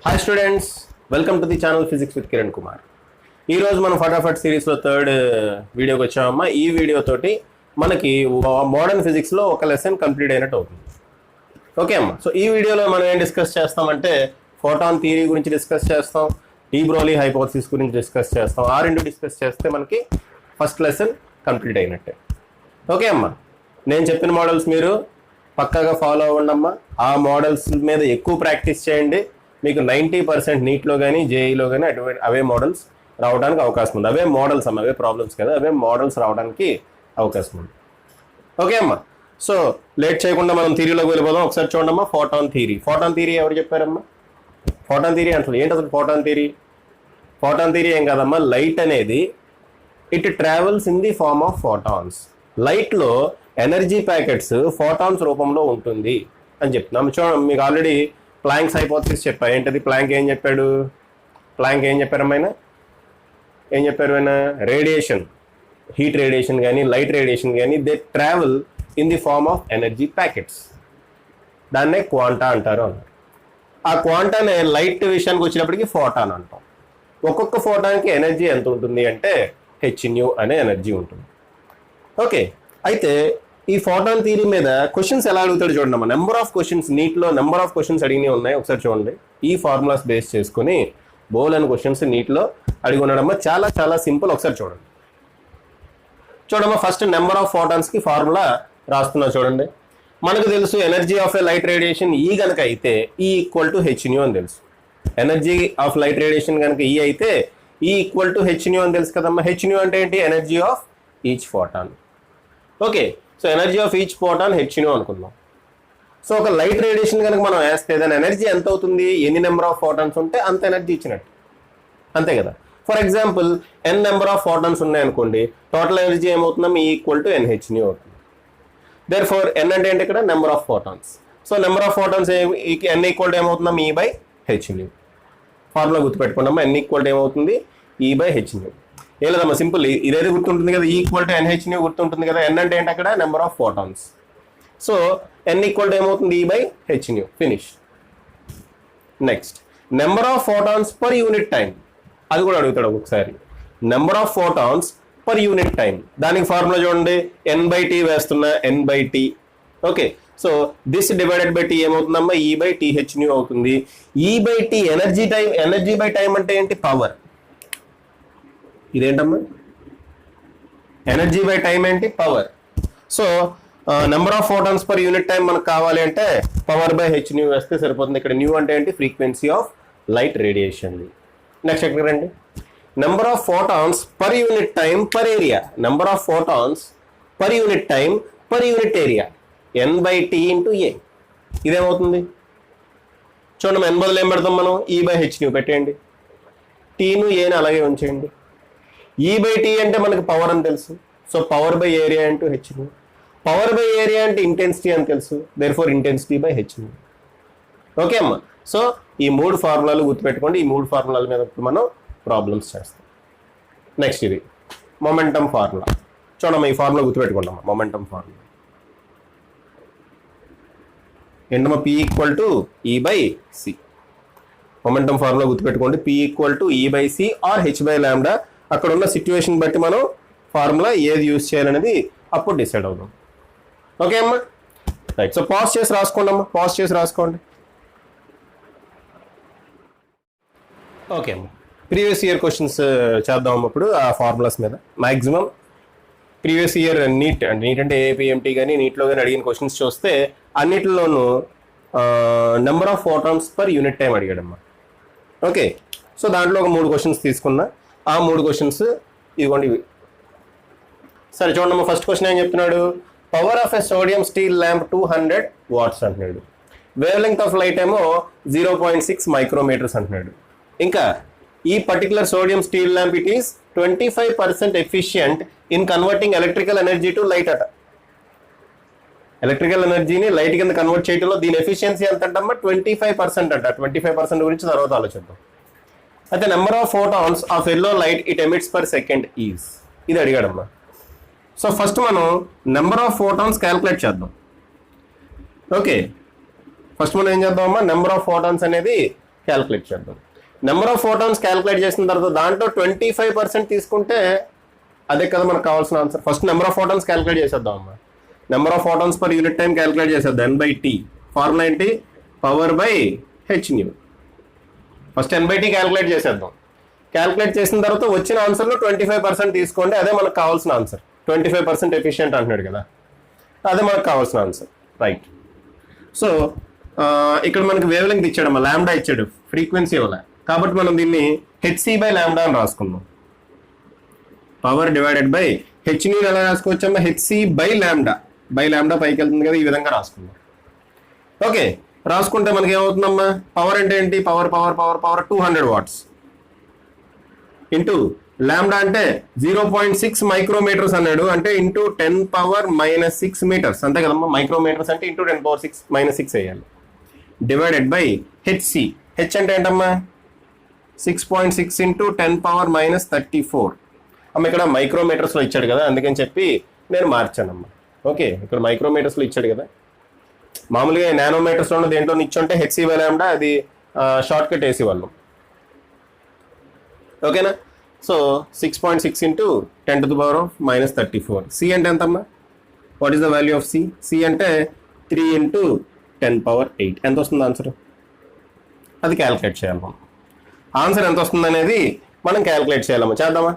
Hi students, welcome to the channel physics with Kiran Kumar. ఈరోజు మనం ఫటాఫట్ సిరీస్లో థర్డ్ వీడియోకి వచ్చామమ్మా. ఈ వీడియో తోటి మనకి మోడర్న్ ఫిజిక్స్లో ఒక లెసన్ కంప్లీట్ అయినట్టు అవుతుంది. ఓకే అమ్మా. సో ఈ వీడియోలో మనం ఏం డిస్కస్ చేస్తామంటే ఫోటాన్ థియరీ గురించి డిస్కస్ చేస్తాం, డి బ్రోలీ హైపోథసిస్ గురించి డిస్కస్ చేస్తాం. ఆ రెండు డిస్కస్ చేస్తే మనకి ఫస్ట్ లెసన్ కంప్లీట్ అయినట్టే. ఓకే అమ్మా. నేను చెప్పిన మోడల్స్ మీరు పక్కాగా ఫాలో అవ్వండి అమ్మా. ఆ మోడల్స్ మీద ఎక్కువ ప్రాక్టీస్ చేయండి. మీకు 90% నీట్లో కానీ జేఈలో కానీ అవే మోడల్స్ రావడానికి అవకాశం ఉంది. అవే మోడల్స్ అమ్మ, అవే ప్రాబ్లమ్స్ కదా, అవే మోడల్స్ రావడానికి అవకాశం ఉంది. ఓకే అమ్మా. సో లేట్ చేయకుండా మనం థియరీలోకి వెళ్ళిపోదాం. ఒకసారి చూడమ్మా, ఫోటాన్ థియరీ. ఫోటాన్ థియరీ ఎవరు చెప్పారమ్మా? ఫోటాన్ థియరీ అంటే ఏంటి అసలు? ఫోటాన్ థియరీ ఏం కాదమ్మా, లైట్ అనేది it travels in the form of photons. లైట్లో ఎనర్జీ ప్యాకెట్స్ ఫోటాన్స్ రూపంలో ఉంటుంది అని చెప్తున్నాం. చూడండి, మీకు ఆల్రెడీ ప్లాంక్స్ హైపోథసిస్ చెప్పా. ఏంటది ప్లాంక్ ఏం చెప్పాడు? ఏం చెప్పారు ఆయన? రేడియేషన్, హీట్ రేడియేషన్ కానీ లైట్ రేడియేషన్ కానీ they travel in the form of energy packets. దాన్నే క్వాంటా అంటారు అన్నారు. ఆ క్వాంటానే లైట్ విషయానికి వచ్చినప్పటికీ ఫోటాన్ అంటాం. ఒక్కొక్క ఫోటాన్కి ఎనర్జీ ఎంత ఉంటుంది అంటే hν అనే ఎనర్జీ ఉంటుంది. ఓకే, అయితే ఈ ఫోటాన్ థియరీ మీద క్వశ్చన్స్ ఎలా అడుగుతాడు చూడండి అమ్మా. నెంబర్ ఆఫ్ క్వశ్చన్స్, నీట్లో నెంబర్ ఆఫ్ క్వశ్చన్స్ అడిగినవి ఉన్నాయి. ఒకసారి చూడండి. ఈ ఫార్ములాస్ బేస్ చేసుకుని బోల్ అని క్వశ్చన్స్ నీట్లో అడిగి ఉన్నాడమ్మా. చాలా చాలా సింపుల్. ఒకసారి చూడమ్మా. ఫస్ట్ నెంబర్ ఆఫ్ ఫోటాన్స్కి ఫార్ములా రాస్తున్నా చూడండి. మనకు తెలుసు energy of a light radiation ఈ కనుక అయితే ఈ ఈక్వల్ టు hν అని తెలుసు. ఎనర్జీ ఆఫ్ లైట్ రేడియేషన్ కనుక ఈ అయితే ఈ ఈక్వల్ టు hν అని తెలుసు కదమ్మా. hν అంటే ఏంటి? Energy of each photon. Okay, so energy of each photon hν అనుకుందాం. సో ఒక లైట్ రేడియేషన్ కనుక మనం వేస్తే దాని ఎనర్జీ ఎంత అవుతుంది? ఎన్ని నెంబర్ ఆఫ్ ఫోటాన్స్ ఉంటే అంత ఎనర్జీ ఇచ్చినట్టు, అంతే కదా. For example n number of photons ఉన్నాయనుకోండి, టోటల్ ఎనర్జీ ఏమవుతుందో ఈక్వల్ టు nhν అవుతుంది. దేర్ ఫోర్ n అంటే ఏంటి? ఇక్కడ number of photons. So number of photons n equal to ఏమవుతుందో E/hν. ఫార్ములా గుర్తుపెట్టుకున్నామా. n ఈక్వల్ టు ఏమవుతుంది? E/hν. ఏ లేదమ్మా, సింపుల్. ఇదైతే గుర్తుంటుంది కదా, ఈక్వల్ టు nhν గుర్తుంటుంది కదా. n అంటే ఏంటి? అక్కడ number of photons. So n equal to ఏమవుతుంది? E/hν. Finish. Next number of photons per unit time. అది కూడా అడుగుతాడు ఒకసారి. Number of photons per unit time, దానికి ఫార్ములా చూడండి. n/t వేస్తున్నా, n/t. Okay, so this divided by T ఏమవుతుందమ్మా? E/Thν అవుతుంది. E/t ఎనర్జీ బై టైం అంటే ఏంటి? పవర్. ఇదేంటమ్మా? ఎనర్జీ బై టైం ఏంటి? Power. So number of photons per unit time మనకు కావాలి అంటే పవర్ బై hν వేస్తే సరిపోతుంది. ఇక్కడ న్యూ అంటే ఏంటి? Frequency of light radiation. Next ఎక్కడ రండి. Number of photons per unit time per area. Number of photons per unit time per unit area, n/t into a. ఇదేమవుతుంది చూడండి. n బదులు ఏం పెడతాం మనం? E/hν పెట్టేయండి. టీను ఏని అలాగే ఉంచేయండి. E/t అంటే మనకి పవర్ అని తెలుసు. So power by area into hν. Power by area అంటే ఇంటెన్సిటీ అని తెలుసు. Therefore intensity by hν. Okay అమ్మా. సో ఈ మూడు ఫార్ములాలు గుర్తుపెట్టుకోండి. ఈ మూడు ఫార్ములాల మీద మనం ప్రాబ్లమ్స్ చేస్తాం. నెక్స్ట్ ఇది మొమెంటం ఫార్ములా. చూడమ్మా, ఈ ఫార్ములా గుర్తుపెట్టుకోండి. మొమెంటం ఫార్ములా ఏంటమ్మా? P equal to E/c. Momentum formula గుర్తుపెట్టుకోండి. P equal to E/c or h/λ. అక్కడ ఉన్న సిచ్యువేషన్ బట్టి మనం ఫార్ములా ఏది యూజ్ చేయాలనేది అప్పుడు డిసైడ్ అవుదాం. ఓకే అమ్మా, రైట్. సో పాజ్ చేసి రాసుకోండి అమ్మా, పాజ్ చేసి రాసుకోండి. ఓకే అమ్మా, ప్రీవియస్ ఇయర్ క్వశ్చన్స్ చేద్దాం అప్పుడు ఆ ఫార్ములాస్ మీద. మ్యాక్సిమం ప్రీవియస్ ఇయర్ నీట్ అంటే ఏపీఎంటీ కానీ నీట్లో కానీ అడిగిన క్వశ్చన్స్ చూస్తే అన్నిటిలోనూ number of photons per unit time అడిగాడమ్మా. ఓకే, సో దాంట్లో ఒక 3 క్వశ్చన్స్ తీసుకున్నా. ఆ 3 క్వశ్చన్స్ ఇదిగోండి ఇవి. సరే చూడమ్మా, ఫస్ట్ క్వశ్చన్ ఏం చెప్తున్నాడు? Power of a sodium steel lamp 200 watts అంటున్నాడు. వేవ్ లెంగ్త్ ఆఫ్ లైట్ ఏమో 0.6 మైక్రోమీటర్స్ అంటున్నాడు. ఇంకా ఈ particular sodium steel lamp it is 25% efficient in converting electrical energy to light అట. ఎలక్ట్రికల్ ఎనర్జీని లైట్ కింద కన్వర్ట్ చేయడంలో దీని ఎఫిషియన్సీ ఎంత అంటమ్మా? 25% అంట. 25% గురించి తర్వాత ఆలోచిద్దాం. అయితే number of photons of yellow light it emits per second is, ఇది అడిగాడమ్మా. సో ఫస్ట్ మనం నెంబర్ ఆఫ్ ఫోటాన్స్ క్యాల్కులేట్ చేద్దాం. ఓకే, ఫస్ట్ మనం ఏం చేద్దామమ్మా? నెంబర్ ఆఫ్ ఫోటాన్స్ అనేది క్యాలిక్యులేట్ చేద్దాం. నెంబర్ ఆఫ్ ఫోటాన్స్ క్యాలిక్యులేట్ చేసిన తర్వాత దాంట్లో 25% తీసుకుంటే అదే కదా మనకు కావాల్సిన answer. First number of photons calculate చేసేద్దాం అమ్మా. Number of photons per unit time calculate చేసేద్దాం. N/T ఫార్ములా ఏంటి? Power by hν. First N/T calculate చేసేద్దాం. క్యాలిక్యులేట్ చేసిన తర్వాత వచ్చిన ఆన్సర్లో 25% తీసుకోండి, అదే మనకు కావాల్సిన ఆన్సర్. 25% ఎఫిషియెంట్ అంటున్నాడు కదా, అదే మనకు కావాల్సిన ఆన్సర్. రైట్. సో ఇక్కడ మనకి వేవ్ లెంగ్త్ ఇచ్చాడమ్మా, లాంబ్డా ఇచ్చాడు, ఫ్రీక్వెన్సీ ఇవ్వలే. కాబట్టి మనం దీన్ని hc/λ అని రాసుకుందాం. పవర్ డివైడెడ్ బై hν ఎలా రాసుకోవచ్చమ్మా? hc/λ పైకి వెళ్తుంది కదా, ఈ విధంగా రాసుకుందాం. ఓకే, రాసుకుంటే మనకి ఏమవుతుందమ్మా? పవర్ అంటే ఏంటి? పవర్ 200 వాట్స్ ఇంటూ లాంబ్డా అంటే 0.6 మైక్రోమీటర్స్ అన్నాడు, అంటే ఇంటూ 10⁻⁻6 మీటర్స్, అంతే కదమ్మా. మైక్రోమీటర్స్ అంటే ఇంటూ 10⁻6 వేయాలి. Divided by hc. హెచ్ అంటే ఏంటమ్మా? 6.6 ఇంటూ 10⁻34. అమ్మ ఇక్కడ మైక్రోమీటర్స్లో ఇచ్చాడు కదా, అందుకని చెప్పి నేను మార్చానమ్మా. ఓకే, ఇక్కడ మైక్రోమీటర్స్లో ఇచ్చాడు కదా, మామూలుగా నానోమీటర్స్లో దేంట్లో ఇచ్చుంటే hc/λ అది షార్ట్ కట్ వేసి వాళ్ళం. ఓకేనా? So 6.6 into 10⁻34. సి అంటే ఎంతమ్మా? What is the value of C? C అంటే 3 ఇంటూ 10⁸. ఎంత వస్తుంది ఆన్సర్? అది క్యాలిక్యులేట్ చేయాలి మనం. ఆన్సర్ ఎంత వస్తుంది అనేది మనం క్యాలిక్యులేట్ చేయాలమ్మా. చేద్దామా?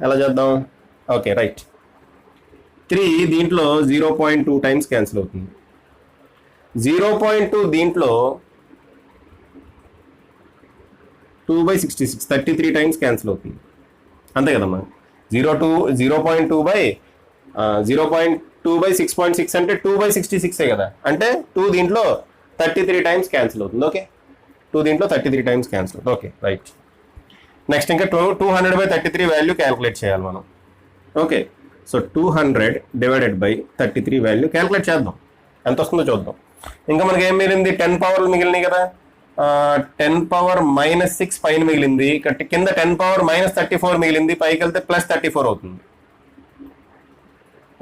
ఎలా చేద్దాం? Okay, right. 3 దీంట్లో 0.2 టైమ్స్ క్యాన్సిల్ అవుతుంది. 0.2 దీంట్లో 2/66 33 టైమ్స్ క్యాన్సిల్ అవుతుంది, అంతే కదమ్మా. 0.2 బై 6.6 అంటే 2/66 కదా, అంటే 2 దీంట్లో 33 టైమ్స్ క్యాన్సిల్ అవుతుంది. ఓకే, 2 దీంట్లో 33 టైమ్స్ క్యాన్సిల్ అవుతుంది. Okay, right. నెక్స్ట్ ఇంకా 200/33 వాల్యూ క్యాలిక్యులేట్ చేయాలి మనం. Okay, so 200 divided by 33 value calculate చేద్దాం, ఎంత వస్తుందో చూద్దాం. ఇంకా మనకి ఏం మిగిలింది? 10 పవర్లు మిగిలినాయి కదా, 10⁻⁻6 పైన మిగిలింది, కింద 10⁻⁻34 మిగిలింది, పైకి వెళ్తే +34 అవుతుంది.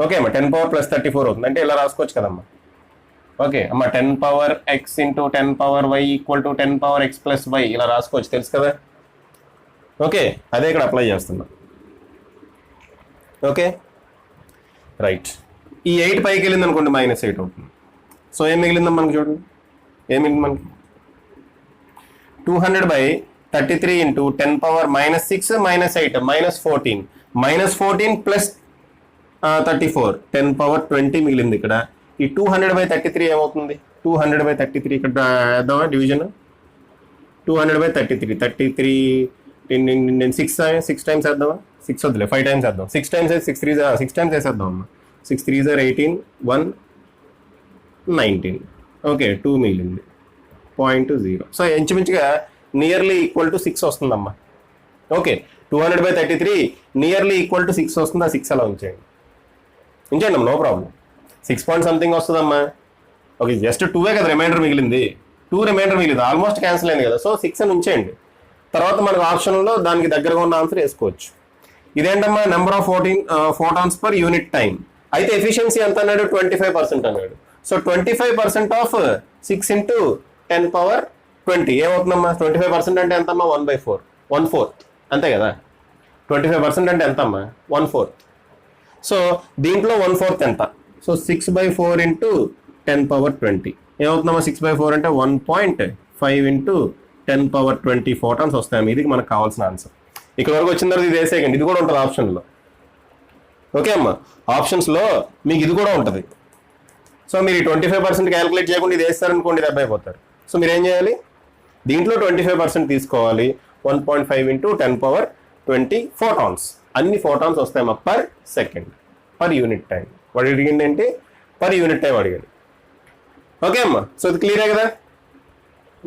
ఓకే అమ్మా, 10 పవర్ +34 అవుతుంది, అంటే ఇలా రాసుకోవచ్చు కదమ్మా. ఓకే అమ్మా, 10⁻x into 10⁻y equal to 10⁻x + y ఇలా రాసుకోవచ్చు, తెలుసు కదా. ఓకే, అదే ఇక్కడ అప్లై చేస్తున్నా. Okay, right. ఈ 8 పైకి వెళ్ళింది అనుకోండి, -8 అవుతుంది. సో ఏం మిగిలిందా మనకి? చూడండి ఏం మిగిలింది మనకి. 200/33 ఇంటూ 10⁻⁻6 -8 -14 -14 ప్లస్ 34 10⁻20 మిగిలింది ఇక్కడ. ఈ 200/33 ఏమవుతుంది? 200/33 ఇక్కడ వేద్దామా డివిజన్? 200/33 33 6 టైమ్స్ వేద్దామా? 6 వద్దులే, 5 టైమ్స్ వేద్దాం. 6 టైమ్స్ 6 టైమ్స్ వేసేద్దాం అమ్మా. 6 3 18 1 19. ఓకే, 2 మిగిలింది 0.0. సో ఇంచుమించుగా నియర్లీ ఈక్వల్ టు 6 వస్తుందమ్మా. ఓకే, 200/33 నియర్లీ ఈక్వల్ టు 6 వస్తుంది. ఆ 6 అలా ఉంచేయండి అమ్మా, నో ప్రాబ్లం. 6 పాయింట్ సంథింగ్ వస్తుందమ్మా. ఓకే, జస్ట్ 2 కదా రిమైండర్ మిగిలింది, 2 రిమైండర్ మిగిలింది, ఆల్మోస్ట్ క్యాన్సిల్ అయింది కదా. సో 6 అని ఉంచేయండి, తర్వాత మనకు ఆప్షన్లో దానికి దగ్గరగా ఉన్న ఆన్సర్ వేసుకోవచ్చు. ఇదేంటమ్మా? Number of photons per unit time. అయితే ఎఫిషియన్సీ ఎంత అన్నాడు? 25% అన్నాడు. So 25% of 6 into 10⁻20 ఏమవుతుందమ్మా? 25% అంటే ఎంతమ్మా? 1/4, 1/4 అంతే కదా. 25% అంటే ఎంతమ్మా? 1/4. సో దీంట్లో 1/4 ఎంత? So 6/4 into 10⁻20 ఏమవుతుందమ్మా? 6/4 అంటే 1.5 ఇంటూ 10⁻20 ఫోటాన్స్ వస్తాయి. ఇది మనకు కావాల్సిన ఆన్సర్. ఇక్కడ వరకు వచ్చిన తర్వాత ఇది వేసేయండి, ఇది కూడా ఉంటుంది ఆప్షన్లో. ఓకే అమ్మా, ఆప్షన్స్లో మీకు ఇది కూడా ఉంటుంది. సో మీరు 25% క్యాలిక్యులేట్ చేయకుండా ఇది వేస్తారనుకోండి, ఇది అయిపోతారు. సో మీరు ఏం చేయాలి? దీంట్లో 25% తీసుకోవాలి. 1.5 ఇంటూ 10⁻20 ఫోటాన్స్. అన్ని ఫోటాన్స్ వస్తాయమ్మా per second, per unit time. వాడు అడిగింది ఏంటి? పర్ యూనిట్ టైం అడిగాడు. ఓకే అమ్మా, సో ఇది క్లియరే కదా.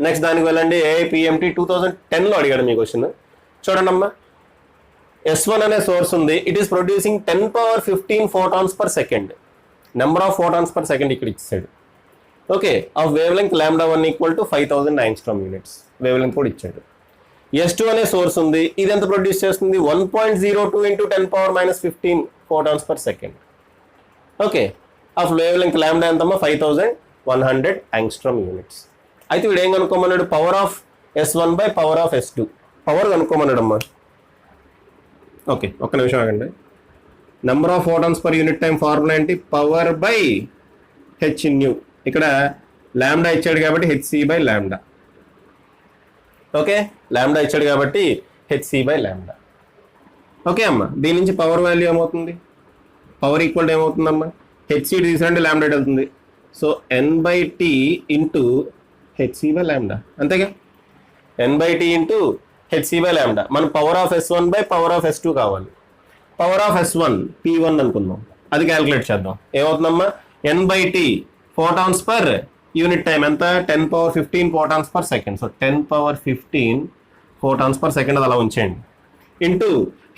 నెక్స్ట్ దానికి వెళ్ళండి. AIPMT 2010లో అడిగాడు మీ క్వశ్చన్. చూడండి అమ్మా, S1 అనే సోర్స్ ఉంది. It is producing 10⁻15 photons per second. Number of photons per second ఇక్కడ ఇచ్చాడు. Okay, of wavelength λ1 equal to 5000 angstrom units wavelength కూడా ఇచ్చాడు. S2 అనే సోర్స్ ఉంది. ఇది ఎంత ప్రొడ్యూస్ చేస్తుంది? 1.02 into 10⁻−15 photons per second. Okay, of wavelength λ ఎంతమ్మా? 5100 యాంగ్స్ట్రామ్ యూనిట్స్. అయితే వీడు ఏం కనుక్కోమన్నాడు, power of S1 by power of S2 power కనుక్కోమన్నాడు అమ్మా. ఓకే, ఒక్క నిమిషం ఆగండి. Number of photons per unit time formula ఏంటి, పవర్ బై హెచ్ న్యూ. ఇక్కడ లాంబ్డా ఇచ్చాడు కాబట్టి h c by lambda. Okay, lambda ఇచ్చాడు కాబట్టి హెచ్సి బై లాంబ్డా. ఓకే అమ్మా, దీని నుంచి పవర్ వాల్యూ ఏమవుతుంది, పవర్ ఈక్వల్ ఏమవుతుందమ్మా, హెచ్సి తీసారంటే లాంబ్డా వెళ్తుంది. So N/T into h c by lambda, అంతేగా, N/T into h c by lambda. మన power of S1 by power of S2 కావాలి. పవర్ ఆఫ్ S1 P1 అనుకుందాం, అది క్యాలిక్యులేట్ చేద్దాం. ఏమవుతుందమ్మా, N/T photons per unit time ఎంత, 10^15 photons per second. So 10^15 photons per second అలా ఉంచేయండి. Into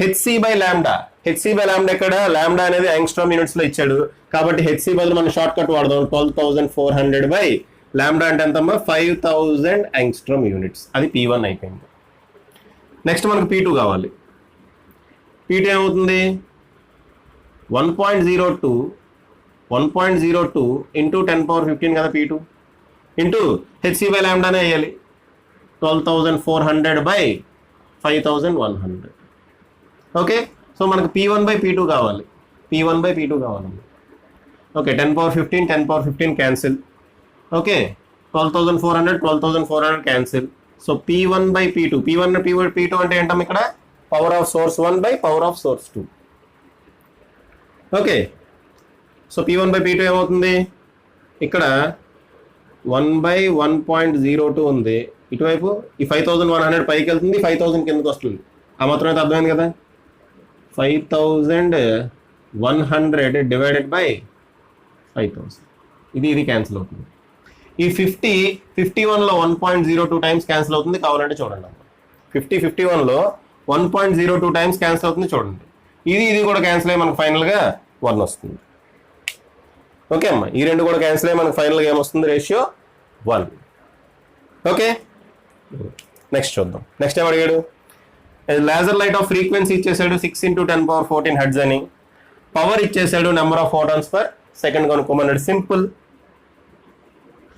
h c by lambda. H c by lambda ఎక్కడ, lambda అనేది యాంగ్స్ట్రామ్ యూనిట్స్ లో ఇచ్చాడు కాబట్టి హెచ్సి బదులు మనం షార్ట్ కట్ వాడదాం. 12,400 బై లాంబ్డా అంటే ఎంతమ్మా, 5,000 యాంగ్స్ట్రామ్ యూనిట్స్. అది P1 అయిపోయింది. నెక్స్ట్ మనకు P2 కావాలి. P2 ఏమవుతుంది, 1.02 ఇంటూ 10^15 కదా P2, ఇంటూ హెచ్సి బై లాంబ్డానే వేయాలి. 12,400 బై 5,100. ఓకే, సో మనకు P1 బై P2 కావాలి. P1 బై P2 కావాలి. Okay, 10^15 cancel. Okay, 12,400 cancel. So P1 by P2. P2 అంటే ఏంటమ్మా, ఇక్కడ power of swords 1 by power of swords 2. Okay, so P1 by P2 ఏమవుతుంది, ఇక్కడ 1/1.02 ఉంది. ఇటువైపు ఈ 5,100 పైకి వెళ్తుంది, 5,000 కిందకి వస్తుంది. ఆ మాత్రం అయితే అర్థమైంది కదా. 5,100 డివైడెడ్ బై 5,000, ఇది క్యాన్సిల్ అవుతుంది. ఈ 51లో 1.02 టైమ్స్ క్యాన్సిల్ అవుతుంది. కావాలంటే చూడండి, 51లో 1.02 టైమ్స్ క్యాన్సిల్ అవుతుంది చూడండి. ఇది కూడా క్యాన్సిల్ అయ్యి మనకు ఫైనల్గా 1 వస్తుంది. ఓకే అమ్మా, ఈ రెండు కూడా క్యాన్సిల్ అయ్యి మనకు ఫైనల్గా ఏమొస్తుంది, రేషియో 1. ఓకే, నెక్స్ట్ చూద్దాం. నెక్స్ట్ ఏం అడిగాడు, లేజర్ లైట్ ఆఫ్ ఫ్రీక్వెన్సీ ఇచ్చేసాడు 6 × 10^14 హెర్ట్జ్ అని. పవర్ ఇచ్చేసాడు number of photons per second కనుక్కోమన్నాడు. సింపుల్.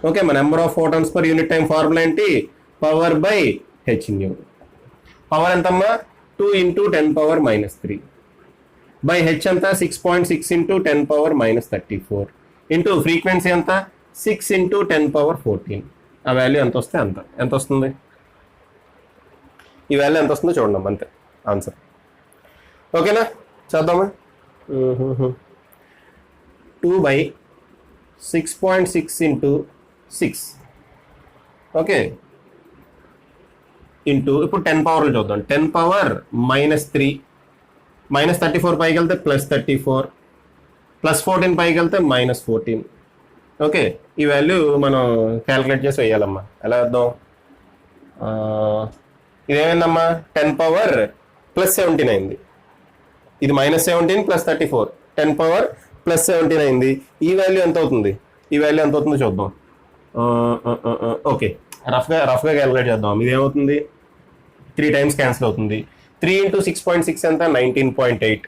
ఓకే, మన number of photons per unit time formula ఏంటి, power by h nu. Power ఎంతమ్మా, 2 × 10^-3 బై హెచ్ ఎంత, 6.6 × 10^-34 ఇంటూ ఫ్రీక్వెన్సీ ఎంత, 6 × 10^14. ఆ వాల్యూ ఎంత వస్తే ఎంత వస్తుంది, ఈ వాల్యూ ఎంత వస్తుందో చూడండి అంతే ఆన్సర్. ఓకేనా, చేద్దామా. 2/6.6 × 6. ఓకే, ఇంటూ ఇప్పుడు 10 పవర్లు చూద్దాం. 10^-3 -34 పైకి వెళ్తే +34, +14 పైకి వెళ్తే -14. ఓకే, ఈ వాల్యూ మనం క్యాలిక్యులేట్ చేసి వేయాలమ్మా. ఎలా వేద్దాం, ఇదేమైందమ్మా, 10^+17 అయింది. ఇది -17 + 34, 10^+17 అయింది. ఈ వాల్యూ ఎంత అవుతుంది, ఈ వాల్యూ ఎంత అవుతుందో చూద్దాం. ఓకే, రఫ్గా క్యాలిక్యులేట్ చేద్దాం. ఇది ఏమవుతుంది, 3 టైమ్స్ క్యాన్సిల్ అవుతుంది. 3 × 6.6 ఎంత, 19.8.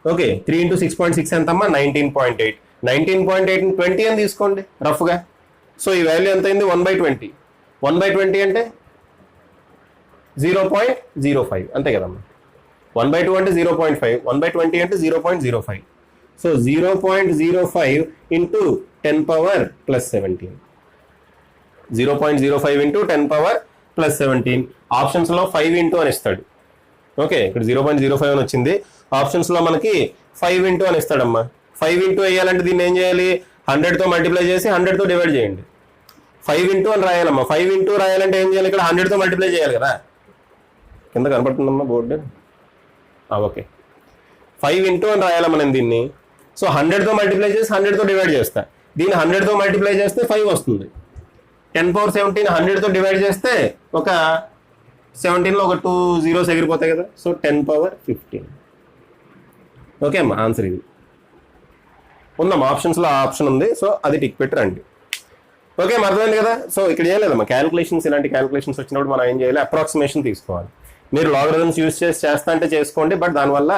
ఓకే, 3 × 6.6 ఎంతమ్మా, 19.8. 19.8 20 అని తీసుకోండి రఫ్గా. సో ఈ వాల్యూ ఎంత అయింది, 1/20. 1/20 అంటే 0.05 అంతే కదమ్మా. 1/2 అంటే 0.5, 1/20 అంటే 0.05. So 0.05 into 10^+17. 0.05 ఇంటూ 10^+17. ఆప్షన్స్లో 5 ఇంటూ అని ఇస్తాడు. ఓకే, ఇక్కడ 0.05 అని వచ్చింది. ఆప్షన్స్లో మనకి 5 ఇంటూ అని ఇస్తాడమ్మా. 5 ఇంటూ వేయాలంటే దీన్ని ఏం చేయాలి, 100తో మల్టిప్లై చేసి 100తో డివైడ్ చేయండి. 5 ఇంటూ అని రాయాలమ్మా. 5 ఇంటూ రాయాలంటే ఏం చేయాలి, ఇక్కడ 100తో మల్టిప్లై చేయాలి కదా. కింద కనపడుతుందమ్మా బోర్డు. ఓకే, 5 ఇంటూ అని రాయాలమ్మా నేను దీన్ని. సో 100తో మల్టిప్లై చేసి 100తో డివైడ్ చేస్తా. దీన్ని 100తో మల్టిప్లై చేస్తే 5 వస్తుంది. 10^17 100తో డివైడ్ చేస్తే ఒక 17లో ఒక 2 zeros ఎగిరిపోతాయి కదా. సో 10^15. ఓకే అమ్మా, ఆన్సర్ ఇది ఉందమ్మా. ఆప్షన్స్లో ఆ ఆప్షన్ ఉంది, సో అది టిక్ పెట్టి రండి. ఓకే, అర్థమైంది కదా. సో ఇక్కడ ఏం లేదమ్మా, క్యాలిక్యులేషన్స్, ఇలాంటి క్యాలిక్యులేషన్స్ వచ్చినప్పుడు మనం ఏం చేయాలి, అప్రాక్సిమేషన్ తీసుకోవాలి. మీరు లాగరిథమ్స్ యూజ్ చేస్తా అంటే చేసుకోండి, బట్ దానివల్ల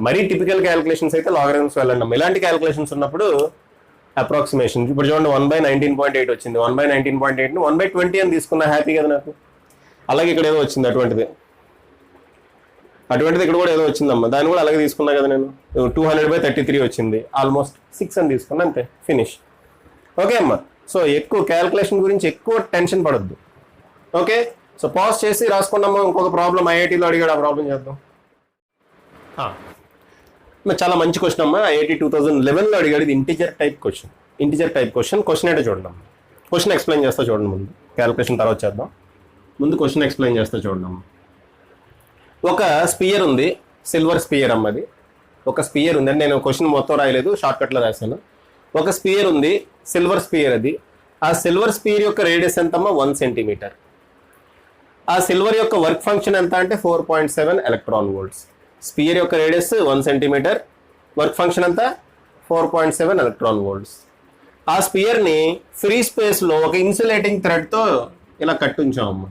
మరీ టిపికల్ క్యాలిక్యులేషన్స్ అయితే లాగరిథమ్స్ వెళ్ళండి. ఇలాంటి క్యాలిక్యులేషన్స్ ఉన్నప్పుడు అప్రాక్సిమేషన్. ఇప్పుడు చూడండి 1/19.8 వచ్చింది. 1/19.8ని 1/20 అని తీసుకున్నా హ్యాపీ కదా నాకు. అలాగే ఇక్కడ ఏదో వచ్చింది అటువంటిది ఇక్కడ కూడా ఏదో వచ్చిందమ్మా, దాన్ని కూడా అలాగే తీసుకున్నా కదా నేను. 200/33 వచ్చింది, ఆల్మోస్ట్ 6 అని తీసుకున్నా, అంతే, ఫినిష్. ఓకే అమ్మా. సో ఎక్కువ క్యాల్కులేషన్ గురించి ఎక్కువ టెన్షన్ పడొద్దు. ఓకే, సో పాజ్ చేసి రాసుకున్నాము. ఇంకొక ప్రాబ్లం ఐఐటీలో అడిగాడు, ఆ ప్రాబ్లం చేద్దాం. చాలా మంచి క్వశ్చన్ అమ్మా, ఐఐటీ 2011లో అడిగాడు. ఇది ఇంటిజర్ టైప్ క్వశ్చన్. క్వశ్చన్ ఏంటో చూడండి. క్వశ్చన్ ఎక్స్ప్లెయిన్ చేస్తా చూడండి. ముందు క్యాల్కులేషన్ తర్వాత చేద్దాం. ముందు క్వశ్చన్ ఎక్స్ప్లెయిన్ చేస్తా చూడండి. ఒక స్పియర్ ఉంది, సిల్వర్ స్పియర్ అమ్మది. ఒక స్పియర్ ఉంది, నేను క్వశ్చన్ మొత్తం రాయలేదు, షార్ట్కట్లో రాశాను. ఒక స్పియర్ ఉంది, సిల్వర్ స్పియర్ అది. ఆ సిల్వర్ స్పియర్ యొక్క రేడియస్ ఎంతమ్మా? 1 సెంటీమీటర్. ఆ సిల్వర్ యొక్క వర్క్ ఫంక్షన్ ఎంత అంటే 4.7 ఎలక్ట్రాన్ వోల్ట్స్. స్పియర్ యొక్క రేడియస్ 1 సెంటీమీటర్, వర్క్ ఫంక్షన్ అంతా 4.7 ఎలక్ట్రాన్ వోల్ట్స్. ఆ స్పియర్ని ఫ్రీ స్పేస్లో ఒక ఇన్సులేటింగ్ థ్రెడ్తో ఇలా కట్టుంచామమ్మా.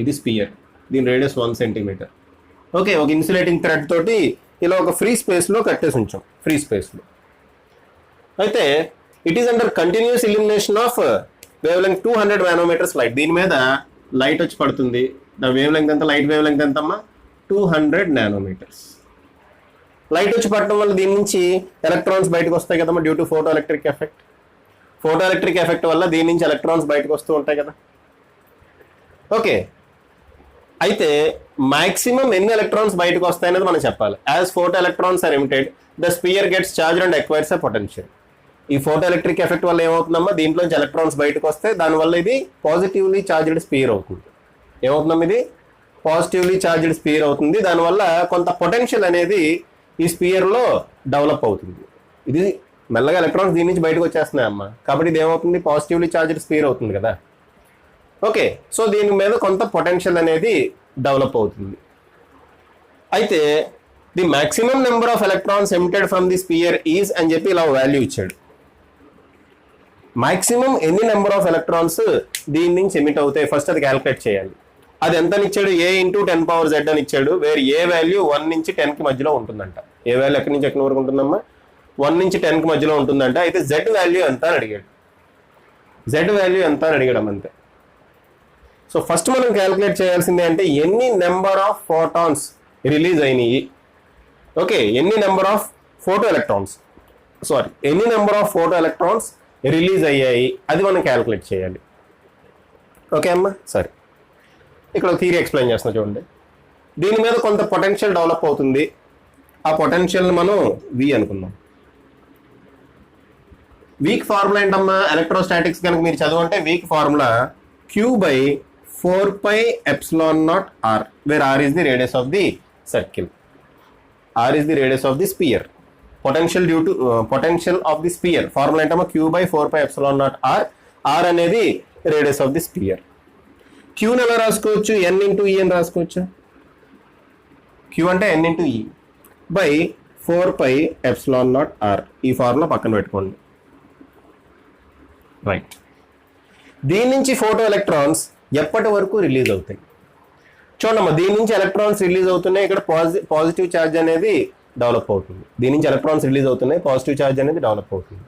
ఇది స్పియర్, దీని రేడియస్ 1 సెంటీమీటర్. ఓకే, ఒక ఇన్సులేటింగ్ థ్రెడ్ తోటి ఇలా ఒక ఫ్రీ స్పేస్లో కట్టేసి ఉంచాం, ఫ్రీ స్పేస్లో. అయితే it is under continuous illumination of wave length 200 nanometres light. దీని మీద లైట్ వచ్చి పడుతుంది. దాని వేవ్ లెంగ్త్ ఎంత? లైట్ వేవ్ లెంగ్త్ ఎంతమ్మా? 200 నానోమీటర్స్. లైట్ వచ్చి పడటం వల్ల దీని నుంచి ఎలక్ట్రాన్స్ బయటకు వస్తాయి కదమ్మా, due to photo electric effect. Photo electric effect వల్ల దీని నుంచి ఎలక్ట్రాన్స్ బయటకు వస్తూ ఉంటాయి కదా. ఓకే, అయితే మాక్సిమం ఎన్ని ఎలక్ట్రాన్స్ బయటకు వస్తాయనేది మనం చెప్పాలి. As photo electrons are emitted, the sphere gets charged and acquires a potential. ఈ ఫోటో ఎలక్ట్రిక్ ఎఫెక్ట్ వల్ల ఏమవుతుందమ్మా? దీంట్లోంచి ఎలక్ట్రాన్స్ బయటకు వస్తే దానివల్ల ఇది పాజిటివ్లీ చార్జ్డ్ స్పియర్ అవుతుంది. ఏమవుతుందమ్మా? ఇది పాజిటివ్లీ చార్జ్డ్ స్పియర్ అవుతుంది. దానివల్ల కొంత పొటెన్షియల్ అనేది ఈ స్పియర్లో డెవలప్ అవుతుంది. ఇది మెల్లగా ఎలక్ట్రాన్స్ దీని నుంచి బయటకు వచ్చేస్తున్నాయమ్మా, కాబట్టి ఇది ఏమవుతుంది? పాజిటివ్లీ చార్జ్డ్ స్పియర్ అవుతుంది కదా. ఓకే, సో దీని మీద కొంత పొటెన్షియల్ అనేది డెవలప్ అవుతుంది. అయితే the maximum number of electrons emitted from the spear is అని చెప్పి ఇలా వాల్యూ ఇచ్చాడు. మాక్సిమం ఎన్ని నెంబర్ ఆఫ్ ఎలక్ట్రాన్స్ దీని నుంచి ఎమిట్ అవుతాయి, ఫస్ట్ అది క్యాల్కులేట్ చేయాలి. అది ఎంత ఇచ్చాడు? A × 10⁻Z అని ఇచ్చాడు. వేర్ ఏ వాల్యూ 1 నుంచి 10కి మధ్యలో ఉంటుందంట. ఏ వాల్యూ ఎక్కడి నుంచి ఎక్కడి వరకు ఉంటుందమ్మా? 1 నుంచి 10కి మధ్యలో ఉంటుందంట. అయితే Z వాల్యూ ఎంత అని అడిగాడు. అంతే. సో ఫస్ట్ మనం క్యాల్కులేట్ చేయాల్సింది అంటే ఎన్ని నెంబర్ ఆఫ్ ఫోటాన్స్ రిలీజ్ అయినాయి. ఓకే, ఎన్ని number of photo electrons release అయ్యాయి, అది మనం క్యాల్కులేట్ చేయాలి. ఓకే అమ్మా, సరే. ఇక్కడ థియరీ ఎక్స్ప్లెయిన్ చేస్తున్నా చూడండి. దీని మీద కొంత పొటెన్షియల్ డెవలప్ అవుతుంది. ఆ పొటెన్షియల్ని మనం V అనుకుందాం. వీక్ ఫార్ములా ఏంటమ్మా? ఎలక్ట్రోస్టాటిక్స్ కనుక మీరు చదవంటే వీక్ formula Q/4πε0r, where r is the radius of the circle. R is the radius of the sphere. Potential due to potential of the sphere. Formula ఏంటమ్మా? Q/4πε0r. R అనేది radius of the sphere. Q ని ఎలా రాసుకోవచ్చు? N × E అని రాసుకోవచ్చు. Q అంటే N × E by 4πε0r. ఈ formula పక్కన పెట్టుకోండి. రైట్. దీని నుంచి ఫోటో ఎలక్ట్రాన్స్ ఎప్పటి వరకు రిలీజ్ అవుతాయి చూడమ్మా. దీని నుంచి ఎలక్ట్రాన్స్ రిలీజ్ అవుతున్నాయి, ఇక్కడ పాజిటివ్ ఛార్జ్ అనేది డెవలప్ అవుతుంది. దీని నుంచి ఎలక్ట్రాన్స్ రిలీజ్ అవుతున్నాయి, పాజిటివ్ ఛార్జ్ అనేది డెవలప్ అవుతుంది.